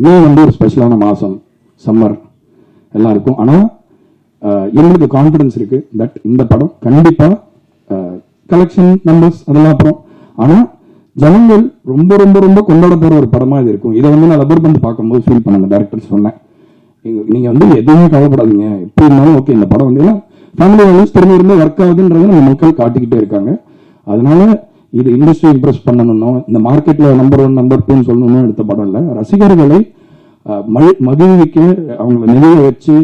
மே வந்து ஒரு ஸ்பெஷலான மாசம், சம்மர் எல்லாம் இருக்கும். ஆனா எங்களுக்கு கான்பிடன்ஸ் இருக்கு தட் இந்த படம் கண்டிப்பா கலெக்ஷன் நம்பர்ஸ் அதெல்லாம் அப்புறம், ஆனா ஜனங்கள் ரொம்ப ரொம்ப ரொம்ப கொண்டாட போற ஒரு படமா இது இருக்கும். இதை வந்து நான் ரப்பர் பந்து பார்க்கும்போது ஃபீல் பண்ண டைரக்டர் சொன்னேன், நீங்க வந்து எதுவுமே கவலைப்படாதீங்க, எப்படி இருந்தாலும் ஓகே இந்த படம் வந்து ஃபேமிலி வேல்யூஸ் திரும்ப இருந்து ஒர்க் ஆகுதுன்றதை நம்ம மக்கள் காட்டிக்கிட்டே இருக்காங்க. அதனால இது இண்டஸ்ட்ரி இம்ப்ரெஸ் பண்ணணும், இந்த மார்க்கெட்ல நம்பர் 1 நம்பர் 2 சொல்லணும்னு எடுத்த படம் இல்ல. ரசிகர்களை மகிழ்விக்க, அவங்களை நினைவு வச்சு,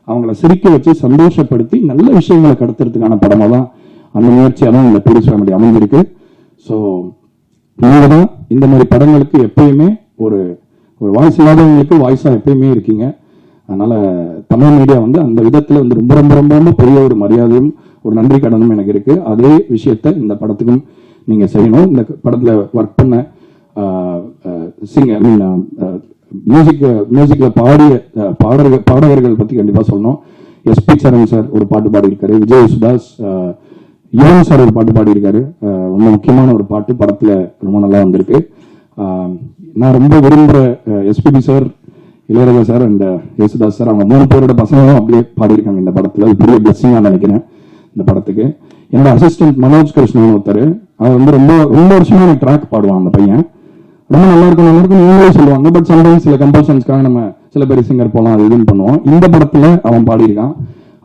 அவங்களை சிரிக்க வச்சு, சந்தோஷப்படுத்தி நல்ல விஷயங்களை கடத்துறதுக்கான படமா தான் அந்த முயற்சியா தான் இந்த டூரிஸ்ட் ஃபேமிலி அமைஞ்சிருக்கு. ஸோ நீங்க தான் இந்த மாதிரி படங்களுக்கு எப்பயுமே ஒரு ஒரு வாய்ஸ் இல்லாதவங்களுக்கு வாய்ஸா எப்பயுமே இருக்கீங்க. அதனால தமிழ் மீடியா வந்து அந்த விதத்துல வந்து ரொம்ப ரொம்ப ரொம்ப ரொம்ப பெரிய ஒரு மரியாதையும் ஒரு நன்றி கடனும் எனக்கு இருக்கு. அதே விஷயத்த இந்த படத்துக்கும் நீங்க செய்யணும். இந்த படத்துல ஒர்க் பண்ண மியூசிக்ல பாடிய பாடகர்கள் பத்தி கண்டிப்பா சொல்லணும். எஸ்பி சரண் சார் ஒரு பாட்டு பாடியிருக்காரு, விஜய் சுதாஸ், யுவன் சார் ஒரு பாட்டு பாடியிருக்காரு. ரொம்ப முக்கியமான ஒரு பாட்டு படத்துல ரொம்ப நல்லா வந்திருக்கு. நான் ரொம்ப விரும்புற SPB sir, Ilaiyaraaja sir and Yesudas sir, அவங்க 3 பேரோட பசங்களும் அப்படியே பாடியிருக்காங்க இந்த படத்துல. அது பெரிய பிளெஸிங்கா நினைக்கிறேன் இந்த படத்துக்கு. என்னோட அசிஸ்டன்ட் மனோஜ் கிருஷ்ணன் ஒருத்தர், அவர் வந்து ரொம்ப ரொம்ப வருஷமா எனக்கு ட்ராக் பாடுவான். அந்த பையன் ரொம்ப நல்லா இருக்கும் நீங்களே சொல்லுவாங்க. பட் சம்டைம்ஸ் சில கம்பல்ஷன்ஸ்க்காக நம்ம சில பேர் சிங்கர் போலாம் அது இதுன்னு பண்ணுவோம். இந்த படத்துல அவன் பாடியிருக்கான்.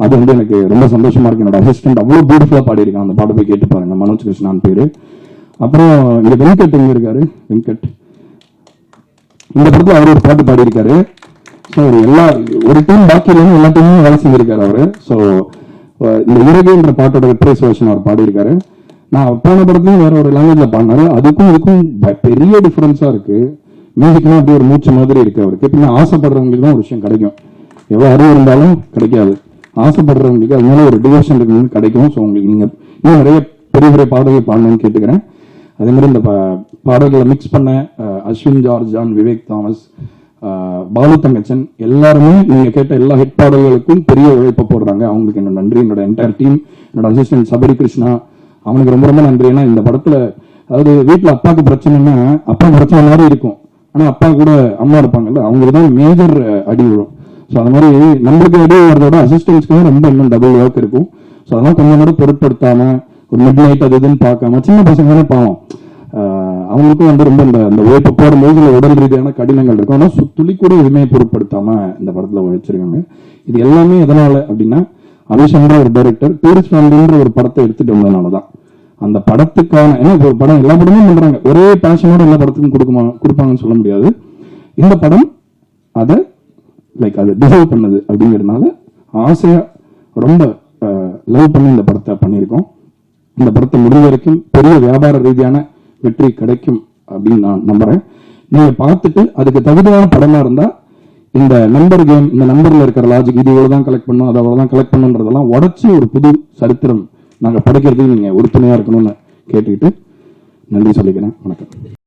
அது வந்து எனக்கு ரொம்ப சந்தோஷமா இருக்கு. என்னோட அசிஸ்டன்ட் அவ்வளவு பியூட்டிஃபுல்லா பாடியிருக்கான். அந்த பாட்டு போய் கேட்டு பாருங்க, மனோஜ் கிருஷ்ணான் பேரு. அப்புறம் இங்க வெங்கட் எங்க இருக்காரு, வெங்கட் இந்த படத்துல அவர் ஒரு பாட்டு பாடியிருக்காரு. ஸோ ஒரு டீம் பாக்கி இல்லாமல் எல்லா டீமும் வேலை செஞ்சிருக்காரு அவரு. ஸோ இந்த இறகுன்ற பாட்டோட வெப்ரைஸ் வெர்ஷன் அவர் பாடியிருக்காரு. நான் போன படத்துலையும் வேற ஒரு லாங்குவேஜ்ல பாடினாரு. அதுக்கும் இதுக்கும் பெரிய டிஃபரன்ஸா இருக்கு. மியூசிக்லாம் அப்படியே ஒரு மூச்சு மாதிரி இருக்கு அவருக்கு. எப்படின்னா ஆசைப்படுறவங்களுக்கு தான் ஒரு விஷயம் கிடைக்கும், எவ்வளவு அறிவு இருந்தாலும் கிடைக்காது. ஆசைப்படுறவங்களுக்கு அது மேலே ஒரு டிவோஷன் இருக்குன்னு கிடைக்கும். ஸோ உங்களுக்கு நீங்க இன்னும் நிறைய பெரிய பெரிய பாடல்கள் பாடணும்னு கேட்டுக்கிறேன். அதே மாதிரி இந்த பாடல்களை மிக்ஸ் பண்ண Ashwin George, John, Vivek Thomas, Balu Thankachan எல்லாருமே நீங்க கேட்ட எல்லா ஹிட் பாடல்களுக்கும் பெரிய உழைப்பை போடுறாங்க. அவங்களுக்கு என்னோட நன்றி. என்னோட என்டையர் டீம், என்னோட அசிஸ்டன்ட் சபரி கிருஷ்ணா, அவனுக்கு ரொம்ப ரொம்ப நன்றி. ஏன்னா இந்த படத்துல அதாவது வீட்டுல அப்பாவுக்கு பிரச்சனைன்னா அப்பா பிரச்சனை மாதிரி இருக்கும், ஆனா அப்பா கூட அம்மா இருப்பாங்கல்ல, அவங்களுக்கு தான் மேஜர் அடி விழும். ஸோ அந்த மாதிரி நம்மளுக்கு அடி வரதோட அசிஸ்டன்ஸ்க்கு ரொம்ப இன்னும் டபுள் ஒர்க் இருக்கும். ஸோ அதெல்லாம் கொஞ்சம் கூட பொருட்படுத்தாம ஒரு மிட் நைட் அது இதுன்னு பார்க்காம, சின்ன பசங்க பாவம் அவங்களுக்கும் வந்து ரொம்ப அந்த உழைப்பு போடும்போது உடல் ரீதியான கடினங்கள் இருக்கும். ஆனால் துளி கூட எதுவுமே பொருட்படுத்தாம இந்த படத்துல உழைச்சிருக்காங்க. இது எல்லாமே எதனால அப்படின்னா அனுஷன்ற ஒரு டைரக்டர் டூரிஸ்ட் ஃபேமிலின்ற ஒரு படத்தை எடுத்துட்டு வந்ததுனாலதான். அந்த படத்துக்கான ஏன்னா ஒரு படம் எல்லா படமும் பண்றாங்க, ஒரே பேஷனோட எல்லா படத்துக்கும் கொடுப்பாங்கன்னு சொல்ல முடியாது. இந்த படம் அதை அதை டிசர்வ் பண்ணது அப்படிங்கிறதுனால ஆசையா ரொம்ப லவ் பண்ணி இந்த படத்தை பண்ணியிருக்கோம். இந்த படத்தை முடிஞ்ச வரைக்கும் பெரிய வியாபார ரீதியான வெற்றி கிடைக்கும் அப்படின்னு நான் நம்புறேன். நீங்க பார்த்துட்டு அதுக்கு தகுதியான படமா இருந்தா இந்த நம்பர் கேம், இந்த நம்பர்ல இருக்கிற லாஜிக், இது இவ்வளவுதான் கலெக்ட் பண்ணும், அதை அவ்வளவுதான் கலெக்ட் பண்ணுன்றதெல்லாம் உடச்சி ஒரு புது சரித்திரம் நாங்க படைக்கிறதுக்கு நீங்க உறுதுணையா இருக்கணும்னு கேட்டுக்கிட்டு நன்றி சொல்லிக்கிறேன். வணக்கம்.